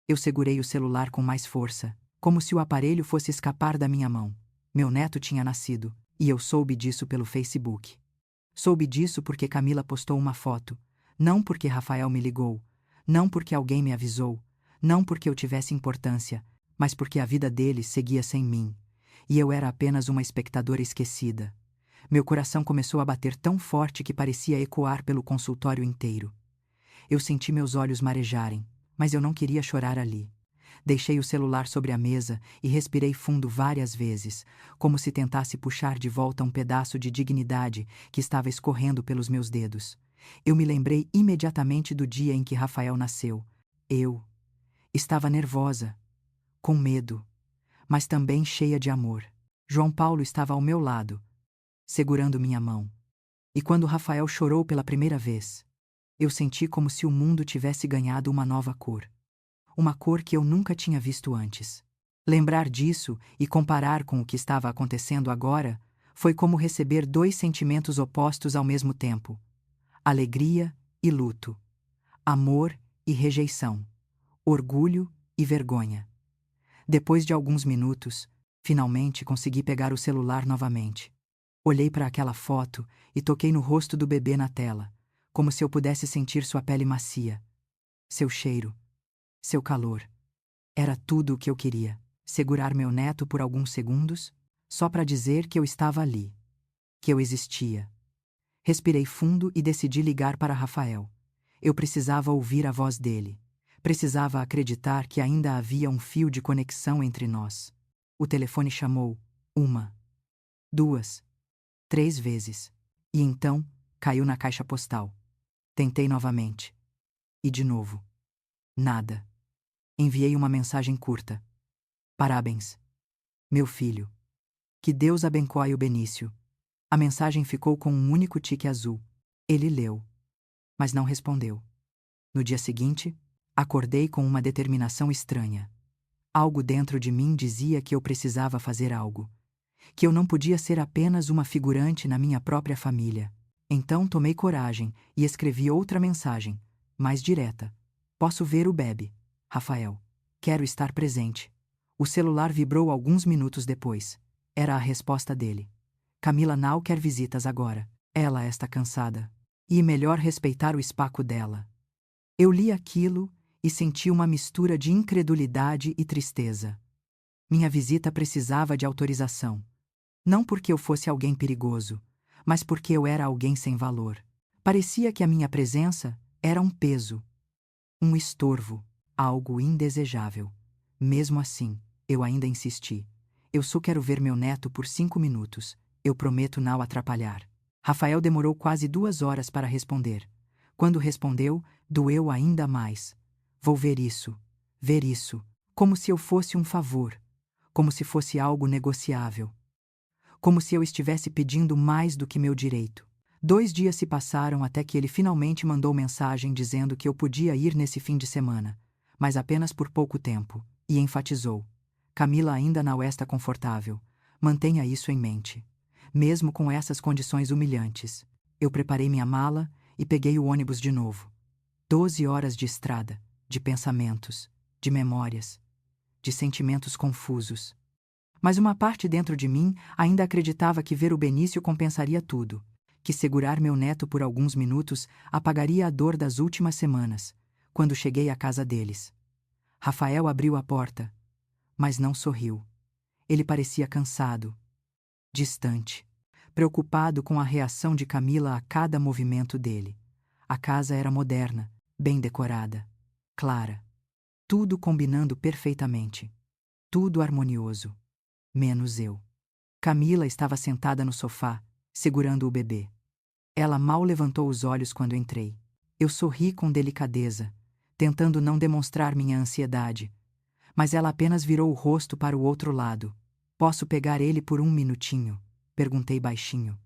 Eu segurei o celular com mais força, como se o aparelho fosse escapar da minha mão. Meu neto tinha nascido, e eu soube disso pelo Facebook. Soube disso porque Camila postou uma foto, não porque Rafael me ligou, não porque alguém me avisou, não porque eu tivesse importância, mas porque a vida dele seguia sem mim, e eu era apenas uma espectadora esquecida. Meu coração começou a bater tão forte que parecia ecoar pelo consultório inteiro. Eu senti meus olhos marejarem, mas eu não queria chorar ali. Deixei o celular sobre a mesa e respirei fundo várias vezes, como se tentasse puxar de volta um pedaço de dignidade que estava escorrendo pelos meus dedos. Eu me lembrei imediatamente do dia em que Rafael nasceu. Eu estava nervosa, com medo, mas também cheia de amor. João Paulo estava ao meu lado, segurando minha mão. E quando Rafael chorou pela primeira vez, eu senti como se o mundo tivesse ganhado uma nova cor. Uma cor que eu nunca tinha visto antes. Lembrar disso e comparar com o que estava acontecendo agora foi como receber 2 sentimentos opostos ao mesmo tempo: alegria e luto, amor e rejeição, orgulho e vergonha. Depois de alguns minutos, finalmente consegui pegar o celular novamente. Olhei para aquela foto e toquei no rosto do bebê na tela, como se eu pudesse sentir sua pele macia, seu cheiro, seu calor. Era tudo o que eu queria: segurar meu neto por alguns segundos, só para dizer que eu estava ali, que eu existia. Respirei fundo e decidi ligar para Rafael. Eu precisava ouvir a voz dele. Precisava acreditar que ainda havia um fio de conexão entre nós. O telefone chamou 1, 2, 3 vezes. E então, caiu na caixa postal. Tentei novamente. E de novo. Nada. Enviei uma mensagem curta. "Parabéns, meu filho. Que Deus abençoe o Benício." A mensagem ficou com um único tique azul. Ele leu, mas não respondeu. No dia seguinte, acordei com uma determinação estranha. Algo dentro de mim dizia que eu precisava fazer algo, que eu não podia ser apenas uma figurante na minha própria família. Então tomei coragem e escrevi outra mensagem, mais direta. "Posso ver o bebê, Rafael. Quero estar presente." O celular vibrou alguns minutos depois. Era a resposta dele. "Camila não quer visitas agora. Ela está cansada. E melhor respeitar o espaço dela." Eu li aquilo e senti uma mistura de incredulidade e tristeza. Minha visita precisava de autorização. Não porque eu fosse alguém perigoso, mas porque eu era alguém sem valor. Parecia que a minha presença era um peso, um estorvo, algo indesejável. Mesmo assim, eu ainda insisti. "Eu só quero ver meu neto por 5 minutos. Eu prometo não atrapalhar." Rafael demorou quase 2 horas para responder. Quando respondeu, doeu ainda mais. "Vou ver isso. Como se eu fosse um favor. Como se fosse algo negociável. Como se eu estivesse pedindo mais do que meu direito." 2 dias se passaram até que ele finalmente mandou mensagem dizendo que eu podia ir nesse fim de semana, mas apenas por pouco tempo, e enfatizou: Camila ainda não está confortável. Mantenha isso em mente. Mesmo com essas condições humilhantes. Eu preparei minha mala e peguei o ônibus de novo. 12 horas de estrada, de pensamentos, de memórias, de sentimentos confusos. Mas uma parte dentro de mim ainda acreditava que ver o Benício compensaria tudo, que segurar meu neto por alguns minutos apagaria a dor das últimas semanas, quando cheguei à casa deles. Rafael abriu a porta, mas não sorriu. Ele parecia cansado, distante, preocupado com a reação de Camila a cada movimento dele. A casa era moderna, bem decorada, clara. Tudo combinando perfeitamente. Tudo harmonioso. Menos eu. Camila estava sentada no sofá, segurando o bebê. Ela mal levantou os olhos quando entrei. Eu sorri com delicadeza, tentando não demonstrar minha ansiedade. Mas ela apenas virou o rosto para o outro lado. Posso pegar ele por um minutinho? Perguntei baixinho,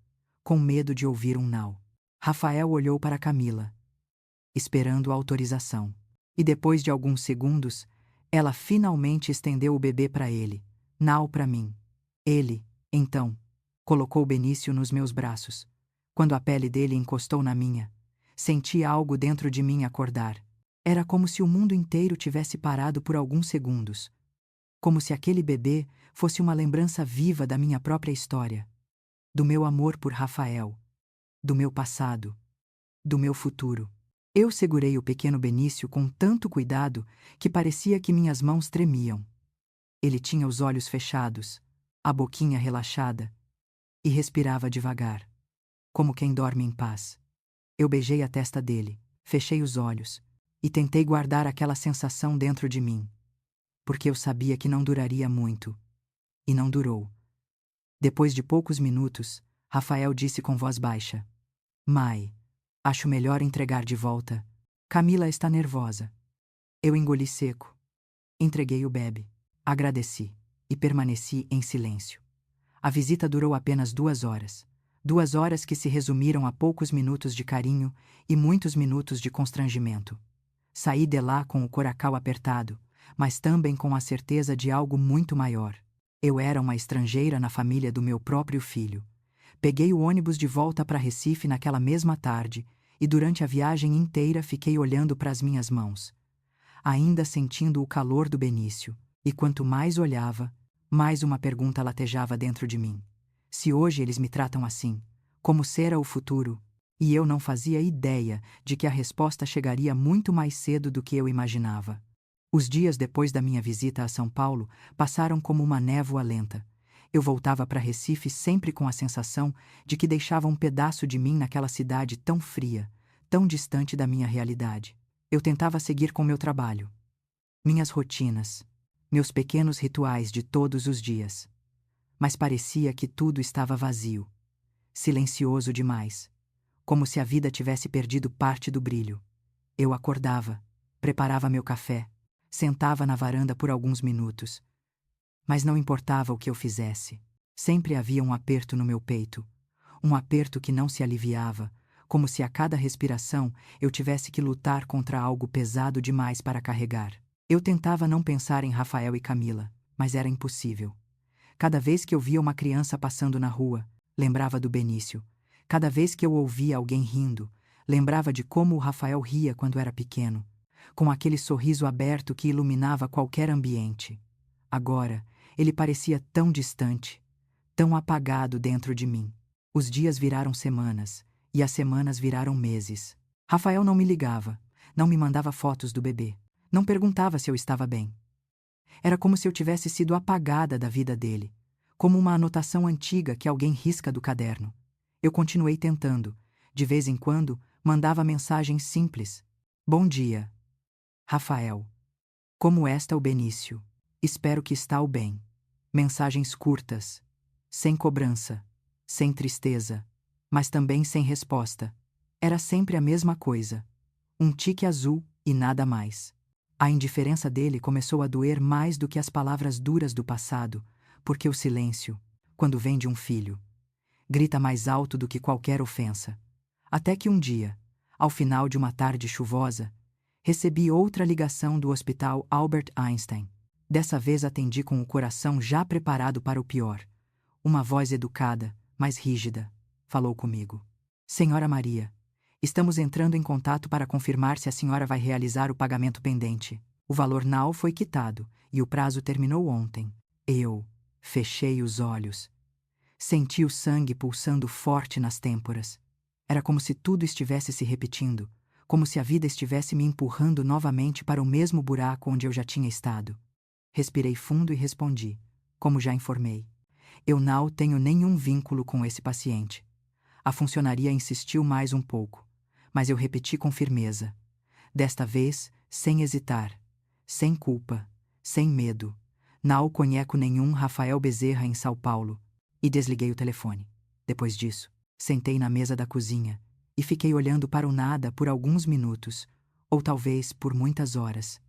com medo de ouvir um não. Rafael olhou para Camila, esperando a autorização. E depois de alguns segundos, ela finalmente estendeu o bebê para ele, não para mim. Ele, então, colocou Benício nos meus braços. Quando a pele dele encostou na minha, senti algo dentro de mim acordar. Era como se o mundo inteiro tivesse parado por alguns segundos. Como se aquele bebê fosse uma lembrança viva da minha própria história. Do meu amor por Rafael. Do meu passado. Do meu futuro. Eu segurei o pequeno Benício com tanto cuidado que parecia que minhas mãos tremiam. Ele tinha os olhos fechados, a boquinha relaxada, e respirava devagar, como quem dorme em paz. Eu beijei a testa dele, fechei os olhos, e tentei guardar aquela sensação dentro de mim, porque eu sabia que não duraria muito. E não durou. Depois de poucos minutos, Rafael disse com voz baixa: Mai, acho melhor entregar de volta. Camila está nervosa. Eu engoli seco. Entreguei o bebe. Agradeci. E permaneci em silêncio. A visita durou apenas 2 horas. 2 horas que se resumiram a poucos minutos de carinho e muitos minutos de constrangimento. Saí de lá com o coracal apertado, mas também com a certeza de algo muito maior. Eu era uma estrangeira na família do meu próprio filho. Peguei o ônibus de volta para Recife naquela mesma tarde e durante a viagem inteira fiquei olhando para as minhas mãos, ainda sentindo o calor do Benício, e quanto mais olhava, mais uma pergunta latejava dentro de mim. Se hoje eles me tratam assim, como será o futuro? E eu não fazia ideia de que a resposta chegaria muito mais cedo do que eu imaginava. Os dias depois da minha visita a São Paulo passaram como uma névoa lenta. Eu voltava para Recife sempre com a sensação de que deixava um pedaço de mim naquela cidade tão fria, tão distante da minha realidade. Eu tentava seguir com meu trabalho, minhas rotinas, meus pequenos rituais de todos os dias. Mas parecia que tudo estava vazio, silencioso demais, como se a vida tivesse perdido parte do brilho. Eu acordava, preparava meu café, sentava na varanda por alguns minutos. Mas não importava o que eu fizesse, sempre havia um aperto no meu peito, um aperto que não se aliviava, como se a cada respiração eu tivesse que lutar contra algo pesado demais para carregar. Eu tentava não pensar em Rafael e Camila, mas era impossível. Cada vez que eu via uma criança passando na rua, lembrava do Benício. Cada vez que eu ouvia alguém rindo, lembrava de como o Rafael ria quando era pequeno, com aquele sorriso aberto que iluminava qualquer ambiente. Agora, ele parecia tão distante, tão apagado dentro de mim. Os dias viraram semanas, e as semanas viraram meses. Rafael não me ligava, não me mandava fotos do bebê, não perguntava se eu estava bem. Era como se eu tivesse sido apagada da vida dele, como uma anotação antiga que alguém risca do caderno. Eu continuei tentando. De vez em quando, mandava mensagens simples. Bom dia, Rafael. Como está o Benício? Espero que está o bem. Mensagens curtas, sem cobrança, sem tristeza, mas também sem resposta. Era sempre a mesma coisa. Um tique azul e nada mais. A indiferença dele começou a doer mais do que as palavras duras do passado, porque o silêncio, quando vem de um filho, grita mais alto do que qualquer ofensa. Até que um dia, ao final de uma tarde chuvosa, recebi outra ligação do Hospital Albert Einstein. Dessa vez atendi com o coração já preparado para o pior. Uma voz educada, mas rígida, falou comigo. Senhora Maria, estamos entrando em contato para confirmar se a senhora vai realizar o pagamento pendente. O valor NAU foi quitado, e o prazo terminou ontem. Eu fechei os olhos. Senti o sangue pulsando forte nas têmporas. Era como se tudo estivesse se repetindo, como se a vida estivesse me empurrando novamente para o mesmo buraco onde eu já tinha estado. Respirei fundo e respondi, como já informei. Eu não tenho nenhum vínculo com esse paciente. A funcionaria insistiu mais um pouco, mas eu repeti com firmeza. Desta vez, sem hesitar, sem culpa, sem medo. Não conheço nenhum Rafael Bezerra em São Paulo. E desliguei o telefone. Depois disso, sentei na mesa da cozinha e fiquei olhando para o nada por alguns minutos, ou talvez por muitas horas.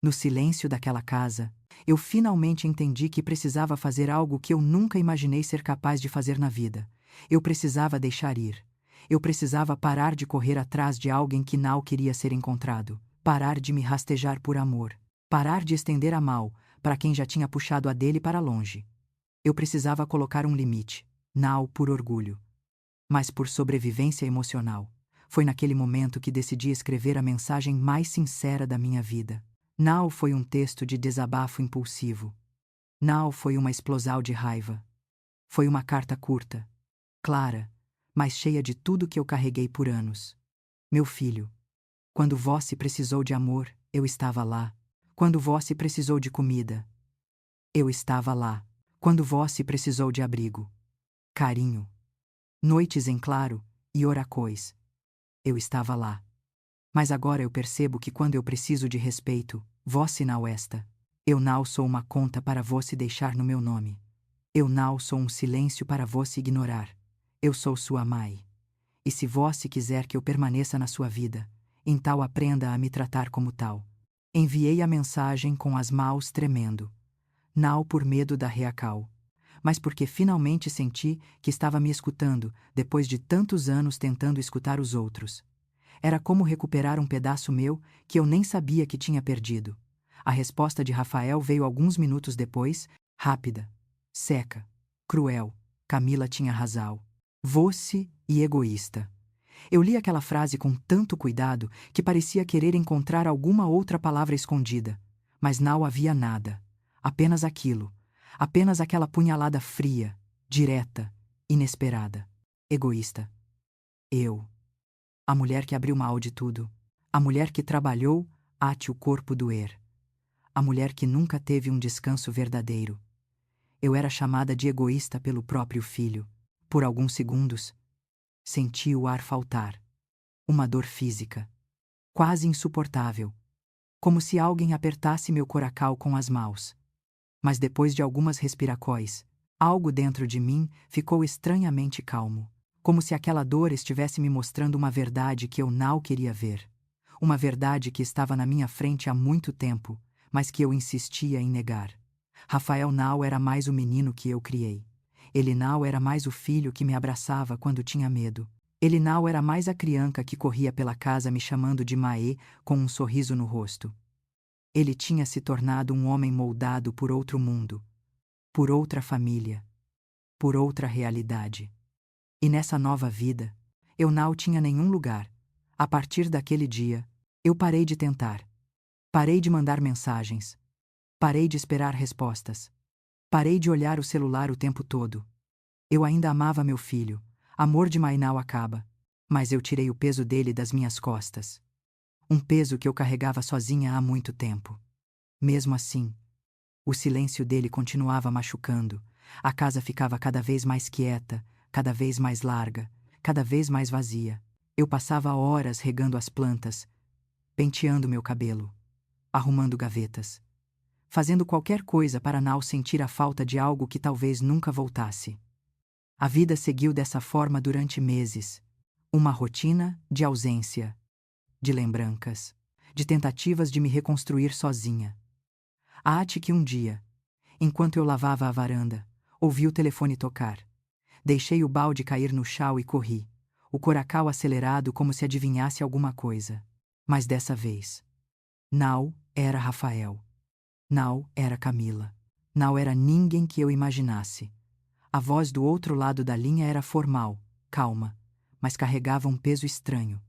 No silêncio daquela casa, eu finalmente entendi que precisava fazer algo que eu nunca imaginei ser capaz de fazer na vida. Eu precisava deixar ir. Eu precisava parar de correr atrás de alguém que não queria ser encontrado. Parar de me rastejar por amor. Parar de estender a mão para quem já tinha puxado a dele para longe. Eu precisava colocar um limite, não por orgulho, mas por sobrevivência emocional. Foi naquele momento que decidi escrever a mensagem mais sincera da minha vida. Não foi um texto de desabafo impulsivo. Não foi uma explosão de raiva. Foi uma carta curta, clara, mas cheia de tudo que eu carreguei por anos. Meu filho, quando você precisou de amor, eu estava lá. Quando você precisou de comida, eu estava lá. Quando você precisou de abrigo, carinho, noites em claro e oracões, eu estava lá. Mas agora eu percebo que quando eu preciso de respeito, você não está. Eu não sou uma conta para você deixar no meu nome. Eu não sou um silêncio para você ignorar. Eu sou sua mãe. E se você quiser que eu permaneça na sua vida, então aprenda a me tratar como tal. Enviei a mensagem com as mãos tremendo. Não por medo da reacal, mas porque finalmente senti que estava me escutando depois de tantos anos tentando escutar os outros. Era como recuperar um pedaço meu que eu nem sabia que tinha perdido. A resposta de Rafael veio alguns minutos depois, rápida, seca, cruel. Camila tinha razão. Você e egoísta. Eu li aquela frase com tanto cuidado que parecia querer encontrar alguma outra palavra escondida, mas não havia nada. Apenas aquilo. Apenas aquela punhalada fria, direta, inesperada. Egoísta. Eu. A mulher que abriu mal de tudo. A mulher que trabalhou até o corpo doer. A mulher que nunca teve um descanso verdadeiro. Eu era chamada de egoísta pelo próprio filho. Por alguns segundos, senti o ar faltar. Uma dor física. Quase insuportável. Como se alguém apertasse meu coracal com as mãos. Mas depois de algumas respiracóis, algo dentro de mim ficou estranhamente calmo, como se aquela dor estivesse me mostrando uma verdade que eu não queria ver. Uma verdade que estava na minha frente há muito tempo, mas que eu insistia em negar. Rafael não era mais o menino que eu criei. Ele não era mais o filho que me abraçava quando tinha medo. Ele não era mais a criança que corria pela casa me chamando de Maê com um sorriso no rosto. Ele tinha se tornado um homem moldado por outro mundo, por outra família, por outra realidade. E nessa nova vida, eu não tinha nenhum lugar. A partir daquele dia, eu parei de tentar. Parei de mandar mensagens. Parei de esperar respostas. Parei de olhar o celular o tempo todo. Eu ainda amava meu filho. Amor de mãe não acaba. Mas eu tirei o peso dele das minhas costas. Um peso que eu carregava sozinha há muito tempo. Mesmo assim, o silêncio dele continuava machucando. A casa ficava cada vez mais quieta, cada vez mais larga, cada vez mais vazia. Eu passava horas regando as plantas, penteando meu cabelo, arrumando gavetas, fazendo qualquer coisa para não sentir a falta de algo que talvez nunca voltasse. A vida seguiu dessa forma durante meses. Uma rotina de ausência, de lembranças, de tentativas de me reconstruir sozinha. Até que um dia, enquanto eu lavava a varanda, ouvi o telefone tocar. Deixei o balde cair no chão e corri, o coracal acelerado como se adivinhasse alguma coisa. Mas dessa vez, não era Rafael. Não era Camila. Não era ninguém que eu imaginasse. A voz do outro lado da linha era formal, calma, mas carregava um peso estranho.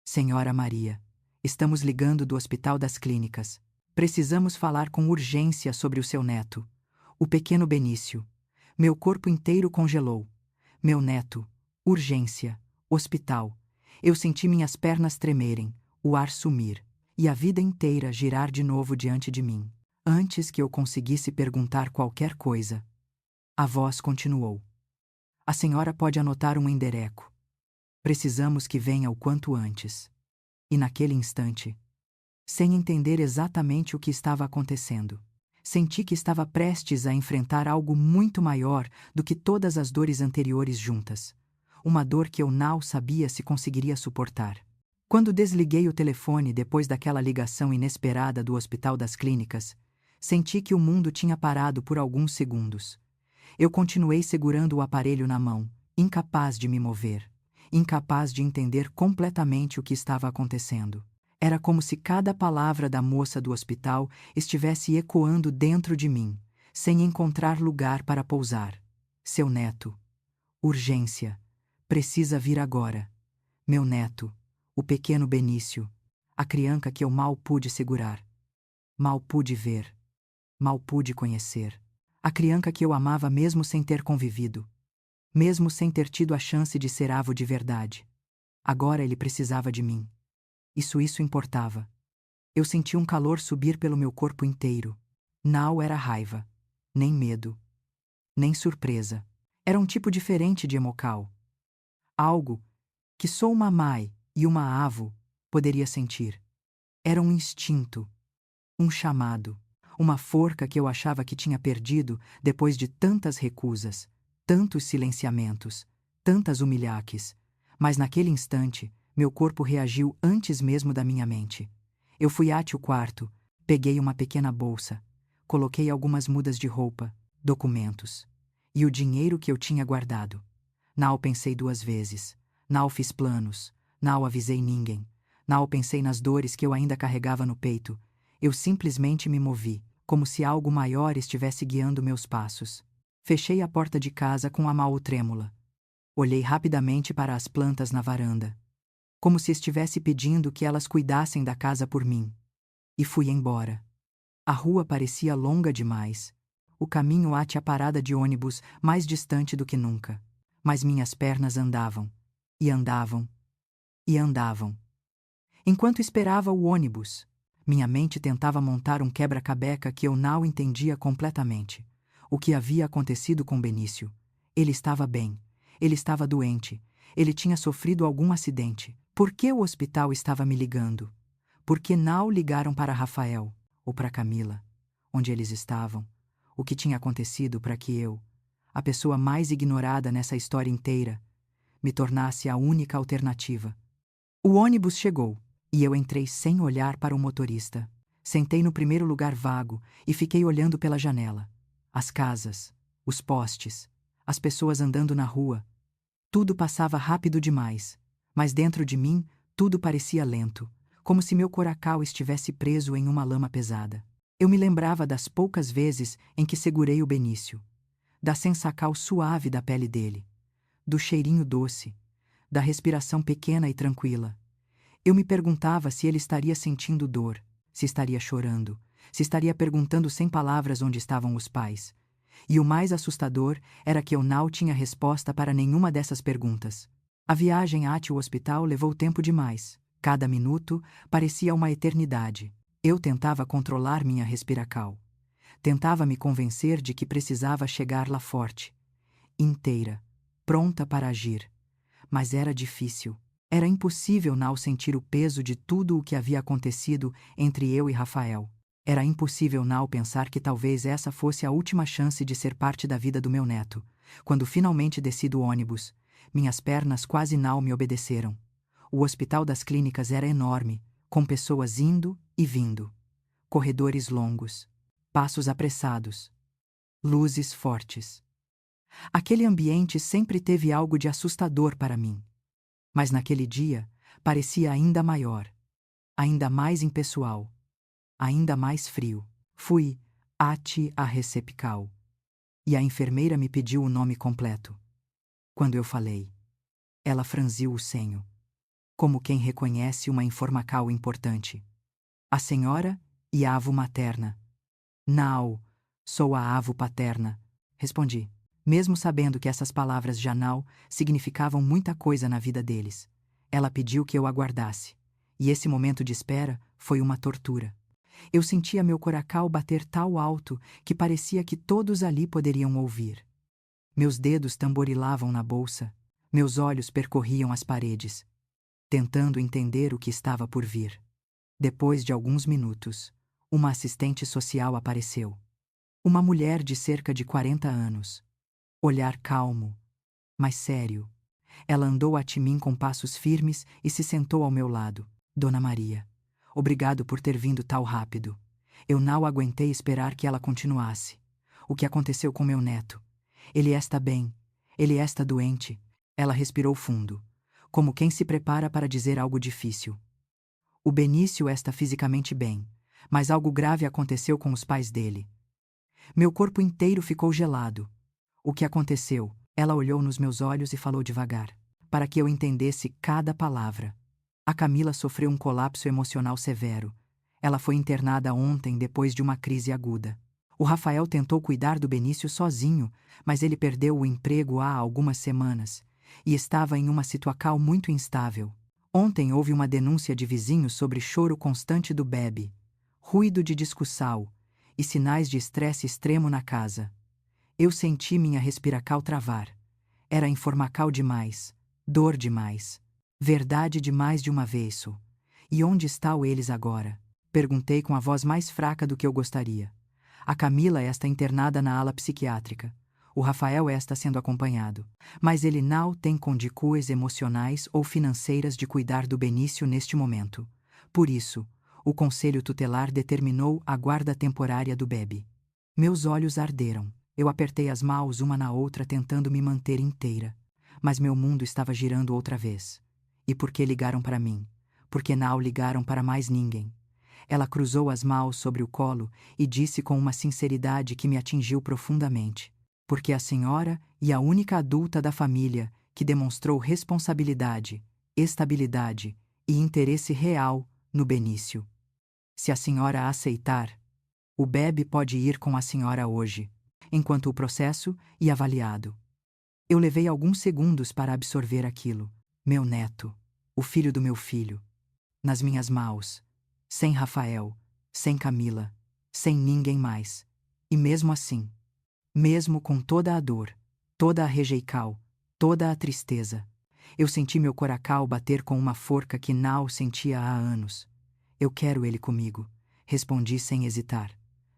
Senhora Maria, estamos ligando do Hospital das Clínicas. Precisamos falar com urgência sobre o seu neto, o pequeno Benício. Meu corpo inteiro congelou. Meu neto, urgência, hospital. Eu senti minhas pernas tremerem, o ar sumir, e a vida inteira girar de novo diante de mim. Antes que eu conseguisse perguntar qualquer coisa, a voz continuou. A senhora pode anotar um endereço. Precisamos que venha o quanto antes. E naquele instante, sem entender exatamente o que estava acontecendo, senti que estava prestes a enfrentar algo muito maior do que todas as dores anteriores juntas. Uma dor que eu não sabia se conseguiria suportar. Quando desliguei o telefone depois daquela ligação inesperada do Hospital das Clínicas, senti que o mundo tinha parado por alguns segundos. Eu continuei segurando o aparelho na mão, incapaz de me mover, incapaz de entender completamente o que estava acontecendo. Era como se cada palavra da moça do hospital estivesse ecoando dentro de mim, sem encontrar lugar para pousar. Seu neto. Urgência. Precisa vir agora. Meu neto. O pequeno Benício. A criança que eu mal pude segurar. Mal pude ver. Mal pude conhecer. A criança que eu amava mesmo sem ter convivido. Mesmo sem ter tido a chance de ser avô de verdade. Agora ele precisava de mim. Isso importava. Eu senti um calor subir pelo meu corpo inteiro. Não era raiva, nem medo, nem surpresa. Era um tipo diferente de emocal. Algo que só uma mãe e uma avó poderia sentir. Era um instinto, um chamado, uma forca que eu achava que tinha perdido depois de tantas recusas, tantos silenciamentos, tantas humilhaques. Mas naquele instante, meu corpo reagiu antes mesmo da minha mente. Eu fui até o quarto, peguei uma pequena bolsa, coloquei algumas mudas de roupa, documentos e o dinheiro que eu tinha guardado. Não pensei duas vezes, não fiz planos, não avisei ninguém, não pensei nas dores que eu ainda carregava no peito. Eu simplesmente me movi, como se algo maior estivesse guiando meus passos. Fechei a porta de casa com a mão trêmula. Olhei rapidamente para as plantas na varanda, como se estivesse pedindo que elas cuidassem da casa por mim. E fui embora. A rua parecia longa demais. O caminho até a parada de ônibus mais distante do que nunca. Mas minhas pernas andavam. E andavam. E andavam. Enquanto esperava o ônibus, minha mente tentava montar um quebra-cabeça que eu não entendia completamente. O que havia acontecido com Benício? Ele estava bem. Ele estava doente. Ele tinha sofrido algum acidente. Por que o hospital estava me ligando? Por que não ligaram para Rafael ou para Camila? Onde eles estavam? O que tinha acontecido para que eu, a pessoa mais ignorada nessa história inteira, me tornasse a única alternativa? O ônibus chegou, e eu entrei sem olhar para o motorista. Sentei no primeiro lugar vago e fiquei olhando pela janela. As casas, os postes, as pessoas andando na rua. Tudo passava rápido demais, mas dentro de mim tudo parecia lento, como se meu coracal estivesse preso em uma lama pesada. Eu me lembrava das poucas vezes em que segurei o Benício, da sensacal suave da pele dele, do cheirinho doce, da respiração pequena e tranquila. Eu me perguntava se ele estaria sentindo dor, se estaria chorando, se estaria perguntando sem palavras onde estavam os pais. E o mais assustador era que eu não tinha resposta para nenhuma dessas perguntas. A viagem até o hospital levou tempo demais. Cada minuto parecia uma eternidade. Eu tentava controlar minha respiração. Tentava me convencer de que precisava chegar lá forte, inteira, pronta para agir. Mas era difícil. Era impossível não sentir o peso de tudo o que havia acontecido entre eu e Rafael. Era impossível não pensar que talvez essa fosse a última chance de ser parte da vida do meu neto. Quando finalmente desci do ônibus, minhas pernas quase não me obedeceram. O Hospital das Clínicas era enorme, com pessoas indo e vindo. Corredores longos, passos apressados, luzes fortes. Aquele ambiente sempre teve algo de assustador para mim. Mas naquele dia, parecia ainda maior, ainda mais impessoal, ainda mais frio. Fui, Ati a recepcal. E a enfermeira me pediu o nome completo. Quando eu falei, ela franziu o senho, como quem reconhece uma informacal importante. A senhora e a avó materna. Não, sou a avó paterna, respondi, mesmo sabendo que essas palavras janal significavam muita coisa na vida deles. Ela pediu que eu aguardasse, e esse momento de espera foi uma tortura. Eu sentia meu coracal bater tal alto que parecia que todos ali poderiam ouvir. Meus dedos tamborilavam na bolsa, meus olhos percorriam as paredes, tentando entender o que estava por vir. Depois de alguns minutos, uma assistente social apareceu. Uma mulher de cerca de 40 anos. Olhar calmo, mas sério. Ela andou até mim com passos firmes e se sentou ao meu lado. Dona Maria, obrigado por ter vindo tão rápido. Eu não aguentei esperar que ela continuasse. O que aconteceu com meu neto? Ele está bem. Ele está doente. Ela respirou fundo, como quem se prepara para dizer algo difícil. O Benício está fisicamente bem, mas algo grave aconteceu com os pais dele. Meu corpo inteiro ficou gelado. O que aconteceu? Ela olhou nos meus olhos e falou devagar, para que eu entendesse cada palavra. A Camila sofreu um colapso emocional severo. Ela foi internada ontem depois de uma crise aguda. O Rafael tentou cuidar do Benício sozinho, mas ele perdeu o emprego há algumas semanas e estava em uma situação muito instável. Ontem houve uma denúncia de vizinhos sobre choro constante do bebê, ruído de discussão e sinais de estresse extremo na casa. Eu senti minha respiração travar. Era informacal demais, dor demais, verdade demais de uma vez. E onde estão eles agora? Perguntei com a voz mais fraca do que eu gostaria. A Camila está internada na ala psiquiátrica. O Rafael está sendo acompanhado. Mas ele não tem condições emocionais ou financeiras de cuidar do Benício neste momento. Por isso, o Conselho Tutelar determinou a guarda temporária do bebê. Meus olhos arderam. Eu apertei as mãos uma na outra tentando me manter inteira. Mas meu mundo estava girando outra vez. E por que ligaram para mim? Por que não ligaram para mais ninguém? Ela cruzou as mãos sobre o colo e disse com uma sinceridade que me atingiu profundamente. Porque a senhora e a única adulta da família que demonstrou responsabilidade, estabilidade e interesse real no Benício. Se a senhora aceitar, o bebê pode ir com a senhora hoje, enquanto o processo é avaliado. Eu levei alguns segundos para absorver aquilo. Meu neto, o filho do meu filho, nas minhas mãos, sem Rafael, sem Camila, sem ninguém mais. E mesmo assim, mesmo com toda a dor, toda a rejeição, toda a tristeza, eu senti meu coração bater com uma forca que não sentia há anos. Eu quero ele comigo, respondi sem hesitar.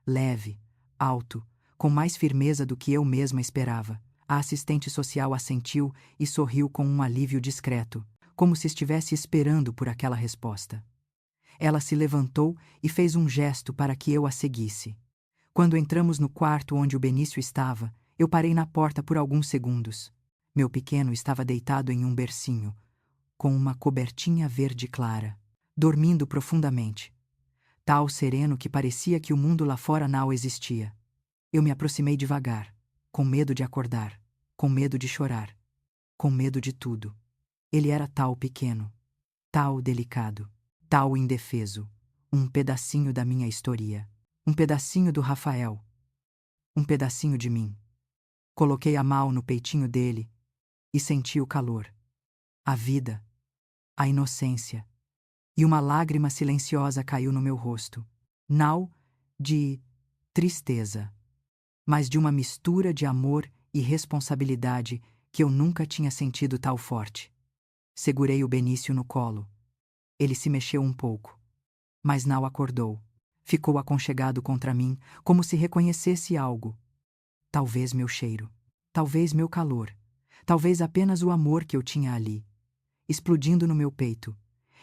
Leve, alto, com mais firmeza do que eu mesma esperava. A assistente social assentiu e sorriu com um alívio discreto, como se estivesse esperando por aquela resposta. Ela se levantou e fez um gesto para que eu a seguisse. Quando entramos no quarto onde o Benício estava, eu parei na porta por alguns segundos. Meu pequeno estava deitado em um bercinho, com uma cobertinha verde clara, dormindo profundamente. Tal sereno que parecia que o mundo lá fora não existia. Eu me aproximei devagar, com medo de acordar, com medo de chorar, com medo de tudo. Ele era tal pequeno, tal delicado, tal indefeso, um pedacinho da minha história, um pedacinho do Rafael, um pedacinho de mim. Coloquei a mão no peitinho dele e senti o calor, a vida, a inocência, e uma lágrima silenciosa caiu no meu rosto, não de tristeza, mas de uma mistura de amor e responsabilidade que eu nunca tinha sentido tão forte. Segurei o Benício no colo. Ele se mexeu um pouco, mas não acordou. Ficou aconchegado contra mim, como se reconhecesse algo. Talvez meu cheiro, talvez meu calor, talvez apenas o amor que eu tinha ali, explodindo no meu peito.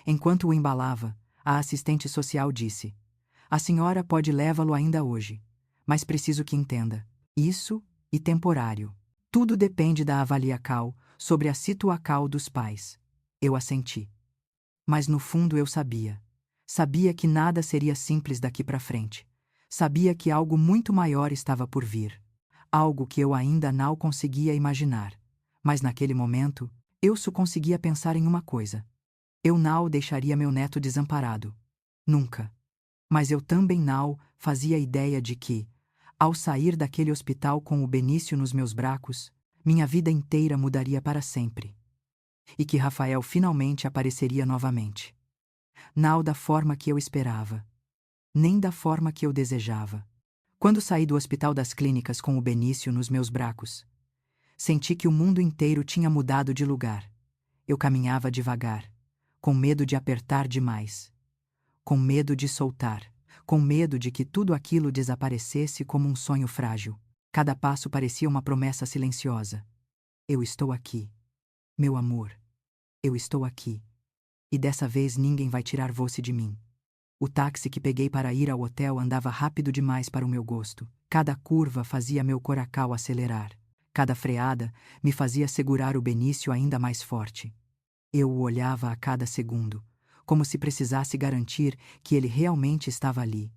Enquanto o embalava, a assistente social disse: "A senhora pode levá-lo ainda hoje, mas preciso que entenda, isso e temporário. Tudo depende da avaliação sobre a situação dos pais." Eu assenti. Mas no fundo eu sabia. Sabia que nada seria simples daqui para frente. Sabia que algo muito maior estava por vir. Algo que eu ainda não conseguia imaginar. Mas naquele momento, eu só conseguia pensar em uma coisa. Eu não deixaria meu neto desamparado. Nunca. Mas eu também não fazia ideia de que, ao sair daquele hospital com o Benício nos meus braços, minha vida inteira mudaria para sempre. E que Rafael finalmente apareceria novamente. Não da forma que eu esperava. Nem da forma que eu desejava. Quando saí do Hospital das Clínicas com o Benício nos meus braços, senti que o mundo inteiro tinha mudado de lugar. Eu caminhava devagar, com medo de apertar demais, com medo de soltar, com medo de que tudo aquilo desaparecesse como um sonho frágil. Cada passo parecia uma promessa silenciosa. Eu estou aqui. Meu amor, eu estou aqui. E dessa vez ninguém vai tirar você de mim. O táxi que peguei para ir ao hotel andava rápido demais para o meu gosto. Cada curva fazia meu coração acelerar. Cada freada me fazia segurar o Benício ainda mais forte. Eu o olhava a cada segundo, como se precisasse garantir que ele realmente estava ali.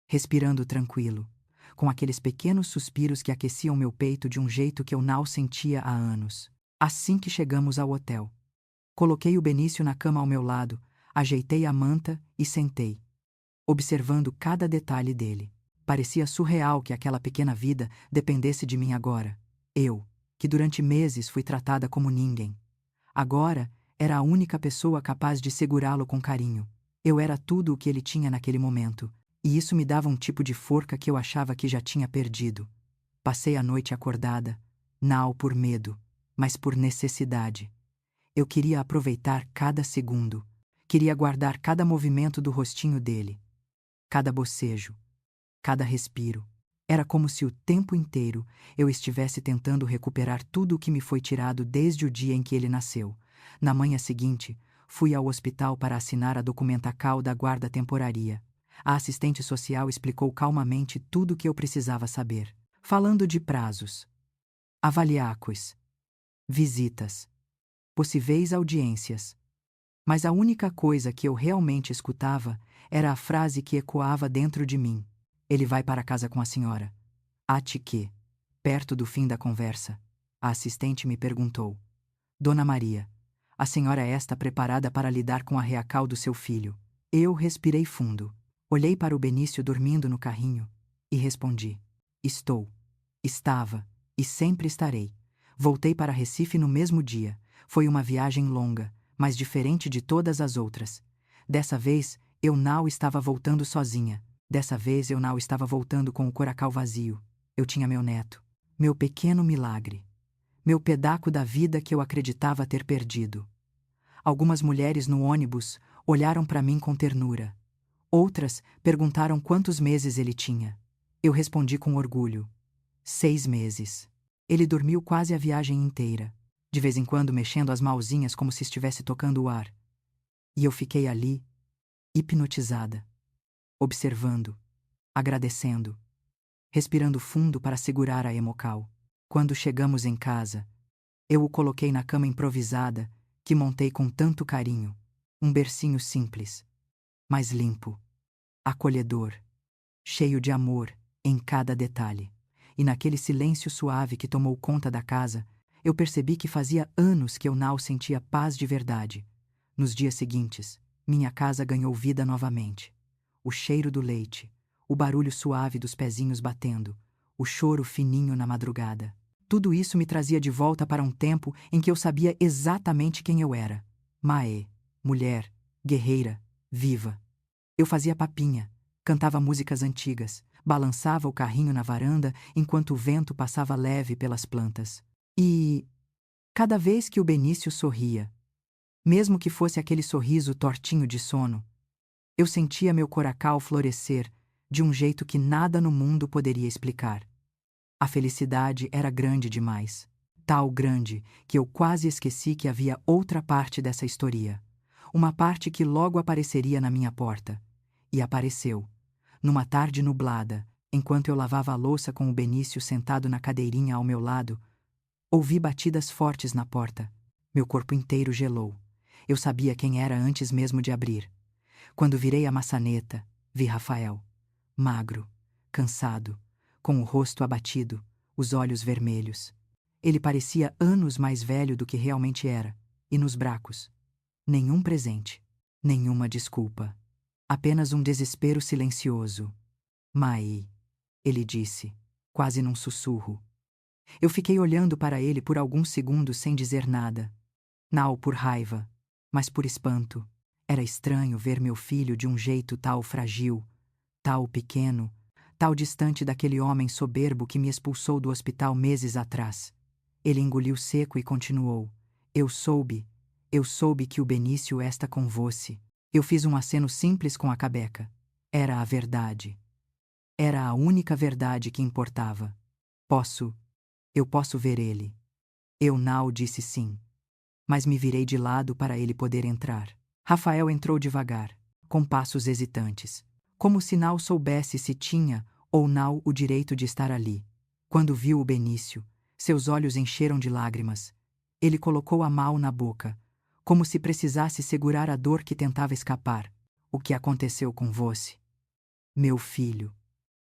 Respirando tranquilo, com aqueles pequenos suspiros que aqueciam meu peito de um jeito que eu não sentia há anos. Assim que chegamos ao hotel, coloquei o Benício na cama ao meu lado, ajeitei a manta e sentei, observando cada detalhe dele. Parecia surreal que aquela pequena vida dependesse de mim agora. Eu, que durante meses fui tratada como ninguém. Agora, era a única pessoa capaz de segurá-lo com carinho. Eu era tudo o que ele tinha naquele momento, e isso me dava um tipo de forca que eu achava que já tinha perdido. Passei a noite acordada, não por medo, mas por necessidade. Eu queria aproveitar cada segundo. Queria guardar cada movimento do rostinho dele. Cada bocejo. Cada respiro. Era como se o tempo inteiro eu estivesse tentando recuperar tudo o que me foi tirado desde o dia em que ele nasceu. Na manhã seguinte, fui ao hospital para assinar a documentação da guarda temporária. A assistente social explicou calmamente tudo o que eu precisava saber, falando de prazos, avaliacos, visitas, possíveis audiências. Mas a única coisa que eu realmente escutava era a frase que ecoava dentro de mim. Ele vai para casa com a senhora. Até que, perto do fim da conversa, a assistente me perguntou: Dona Maria, a senhora está preparada para lidar com a reacal do seu filho? Eu respirei fundo, olhei para o Benício dormindo no carrinho e respondi: Estou, estava e sempre estarei. Voltei para Recife no mesmo dia. Foi uma viagem longa, mas diferente de todas as outras. Dessa vez, eu não estava voltando sozinha. Dessa vez eu não estava voltando com o coração vazio. Eu tinha meu neto, meu pequeno milagre, meu pedaço da vida que eu acreditava ter perdido. Algumas mulheres no ônibus olharam para mim com ternura. Outras perguntaram quantos meses ele tinha. Eu respondi com orgulho: 6 meses. Ele dormiu quase a viagem inteira, de vez em quando mexendo as mãozinhas como se estivesse tocando o ar. E eu fiquei ali, hipnotizada, observando, agradecendo, respirando fundo para segurar a emocal. Quando chegamos em casa, eu o coloquei na cama improvisada que montei com tanto carinho. Um bercinho simples, mas limpo, acolhedor, cheio de amor em cada detalhe. E naquele silêncio suave que tomou conta da casa, eu percebi que fazia anos que eu não sentia paz de verdade. Nos dias seguintes, minha casa ganhou vida novamente. O cheiro do leite, o barulho suave dos pezinhos batendo, o choro fininho na madrugada. Tudo isso me trazia de volta para um tempo em que eu sabia exatamente quem eu era. Mae, mulher, guerreira, viva. Eu fazia papinha, cantava músicas antigas, balançava o carrinho na varanda enquanto o vento passava leve pelas plantas. E, cada vez que o Benício sorria, mesmo que fosse aquele sorriso tortinho de sono, eu sentia meu coração florescer de um jeito que nada no mundo poderia explicar. A felicidade era grande demais, tal grande que eu quase esqueci que havia outra parte dessa história, uma parte que logo apareceria na minha porta. E apareceu, numa tarde nublada, enquanto eu lavava a louça com o Benício sentado na cadeirinha ao meu lado. Ouvi batidas fortes na porta. Meu corpo inteiro gelou. Eu sabia quem era antes mesmo de abrir. Quando virei a maçaneta, vi Rafael, magro, cansado, com o rosto abatido, os olhos vermelhos. Ele parecia anos mais velho do que realmente era, e nos bracos. Nenhum presente, nenhuma desculpa. Apenas um desespero silencioso. Mai, ele disse, quase num sussurro. Eu fiquei olhando para ele por alguns segundos sem dizer nada. Não por raiva, mas por espanto. Era estranho ver meu filho de um jeito tal frágil, tal pequeno, tal distante daquele homem soberbo que me expulsou do hospital meses atrás. Ele engoliu seco e continuou. Eu soube que o Benício está com você. Eu fiz um aceno simples com a cabeca. Era a verdade. Era a única verdade que importava. Eu posso ver ele. Eu não disse sim. Mas me virei de lado para ele poder entrar. Rafael entrou devagar, com passos hesitantes, como se não soubesse se tinha ou não o direito de estar ali. Quando viu o Benício, seus olhos encheram de lágrimas. Ele colocou a mão na boca, como se precisasse segurar a dor que tentava escapar. O que aconteceu com você? Meu filho?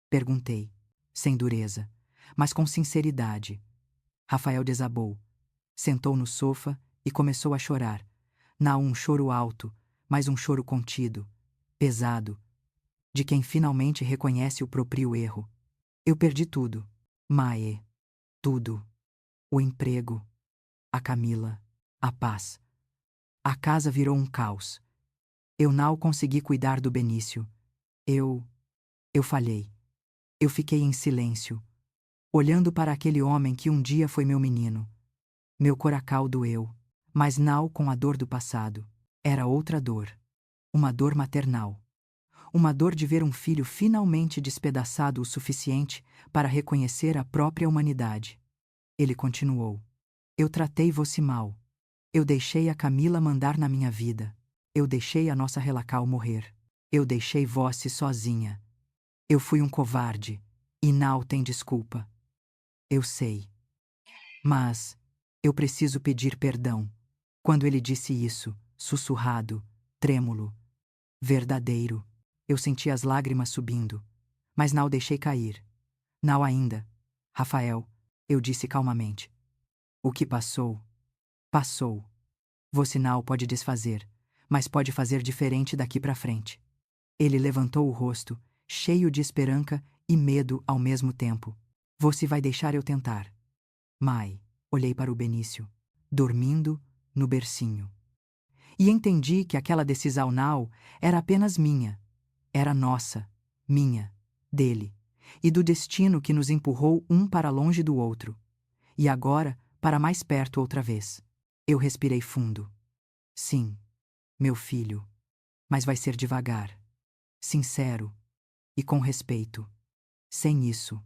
Perguntei, sem dureza, mas com sinceridade. Rafael desabou. Sentou no sofá e começou a chorar. Não um choro alto, mas um choro contido, pesado, de quem finalmente reconhece o próprio erro. Eu perdi tudo. Mae. Tudo. O emprego. A Camila. A paz. A casa virou um caos. Eu não consegui cuidar do Benício. Eu falhei. Eu fiquei em silêncio, olhando para aquele homem que um dia foi meu menino. Meu coração doeu, mas não com a dor do passado. Era outra dor. Uma dor maternal. Uma dor de ver um filho finalmente despedaçado o suficiente para reconhecer a própria humanidade. Ele continuou. Eu tratei você mal. Eu deixei a Camila mandar na minha vida. Eu deixei a nossa relação morrer. Eu deixei você sozinha. Eu fui um covarde, e não tem desculpa. Eu sei. Mas eu preciso pedir perdão. Quando ele disse isso, sussurrado, trêmulo, verdadeiro, eu senti as lágrimas subindo, mas não deixei cair. Não ainda. Rafael, eu disse calmamente. O que passou, passou. Você não pode desfazer, mas pode fazer diferente daqui para frente. Ele levantou o rosto, cheio de esperança e medo ao mesmo tempo. Você vai deixar eu tentar? Mai, olhei para o Benício, dormindo no bercinho. E entendi que aquela decisão não era apenas minha. Era nossa, minha, dele, e do destino que nos empurrou um para longe do outro. E agora, para mais perto outra vez. Eu respirei fundo. Sim, meu filho. Mas vai ser devagar. Sincero. E com respeito. Sem isso,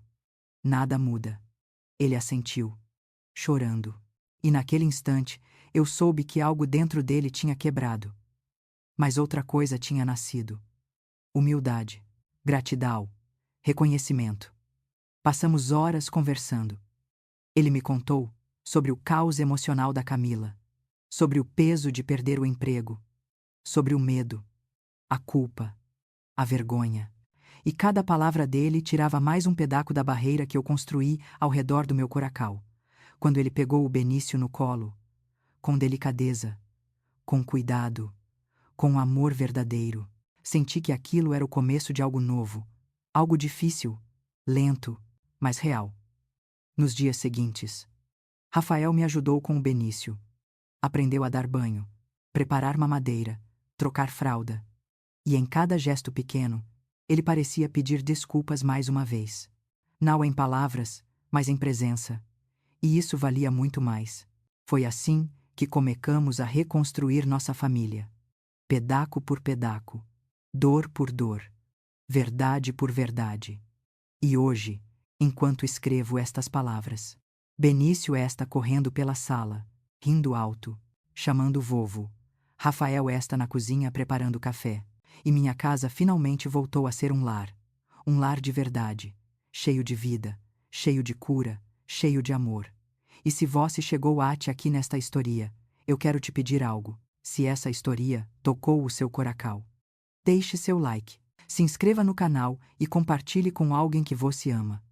nada muda. Ele assentiu, chorando. E naquele instante, eu soube que algo dentro dele tinha quebrado. Mas outra coisa tinha nascido. Humildade, gratidão, reconhecimento. Passamos horas conversando. Ele me contou sobre o caos emocional da Camila, sobre o peso de perder o emprego, sobre o medo, a culpa, a vergonha. E cada palavra dele tirava mais um pedaço da barreira que eu construí ao redor do meu coração. Quando ele pegou o Benício no colo, com delicadeza, com cuidado, com amor verdadeiro, senti que aquilo era o começo de algo novo, algo difícil, lento, mas real. Nos dias seguintes, Rafael me ajudou com o Benício. Aprendeu a dar banho, preparar mamadeira, trocar fralda. E em cada gesto pequeno, ele parecia pedir desculpas mais uma vez. Não em palavras, mas em presença. E isso valia muito mais. Foi assim que começamos a reconstruir nossa família. Pedaço por pedaço, dor por dor, verdade por verdade. E hoje, enquanto escrevo estas palavras, Benício está correndo pela sala, rindo alto, chamando o vovo. Rafael está na cozinha preparando café. E minha casa finalmente voltou a ser um lar. Um lar de verdade, cheio de vida, cheio de cura, cheio de amor. E se você chegou até aqui nesta história, eu quero te pedir algo. Se essa história tocou o seu coração, deixe seu like, Se inscreva no canal e compartilhe com alguém que você ama.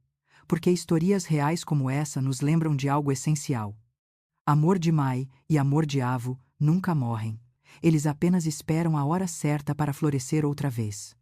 Porque historias reais como essa nos lembram de algo essencial. Amor de mãe e amor de avô nunca morrem. Eles apenas esperam a hora certa para florescer outra vez.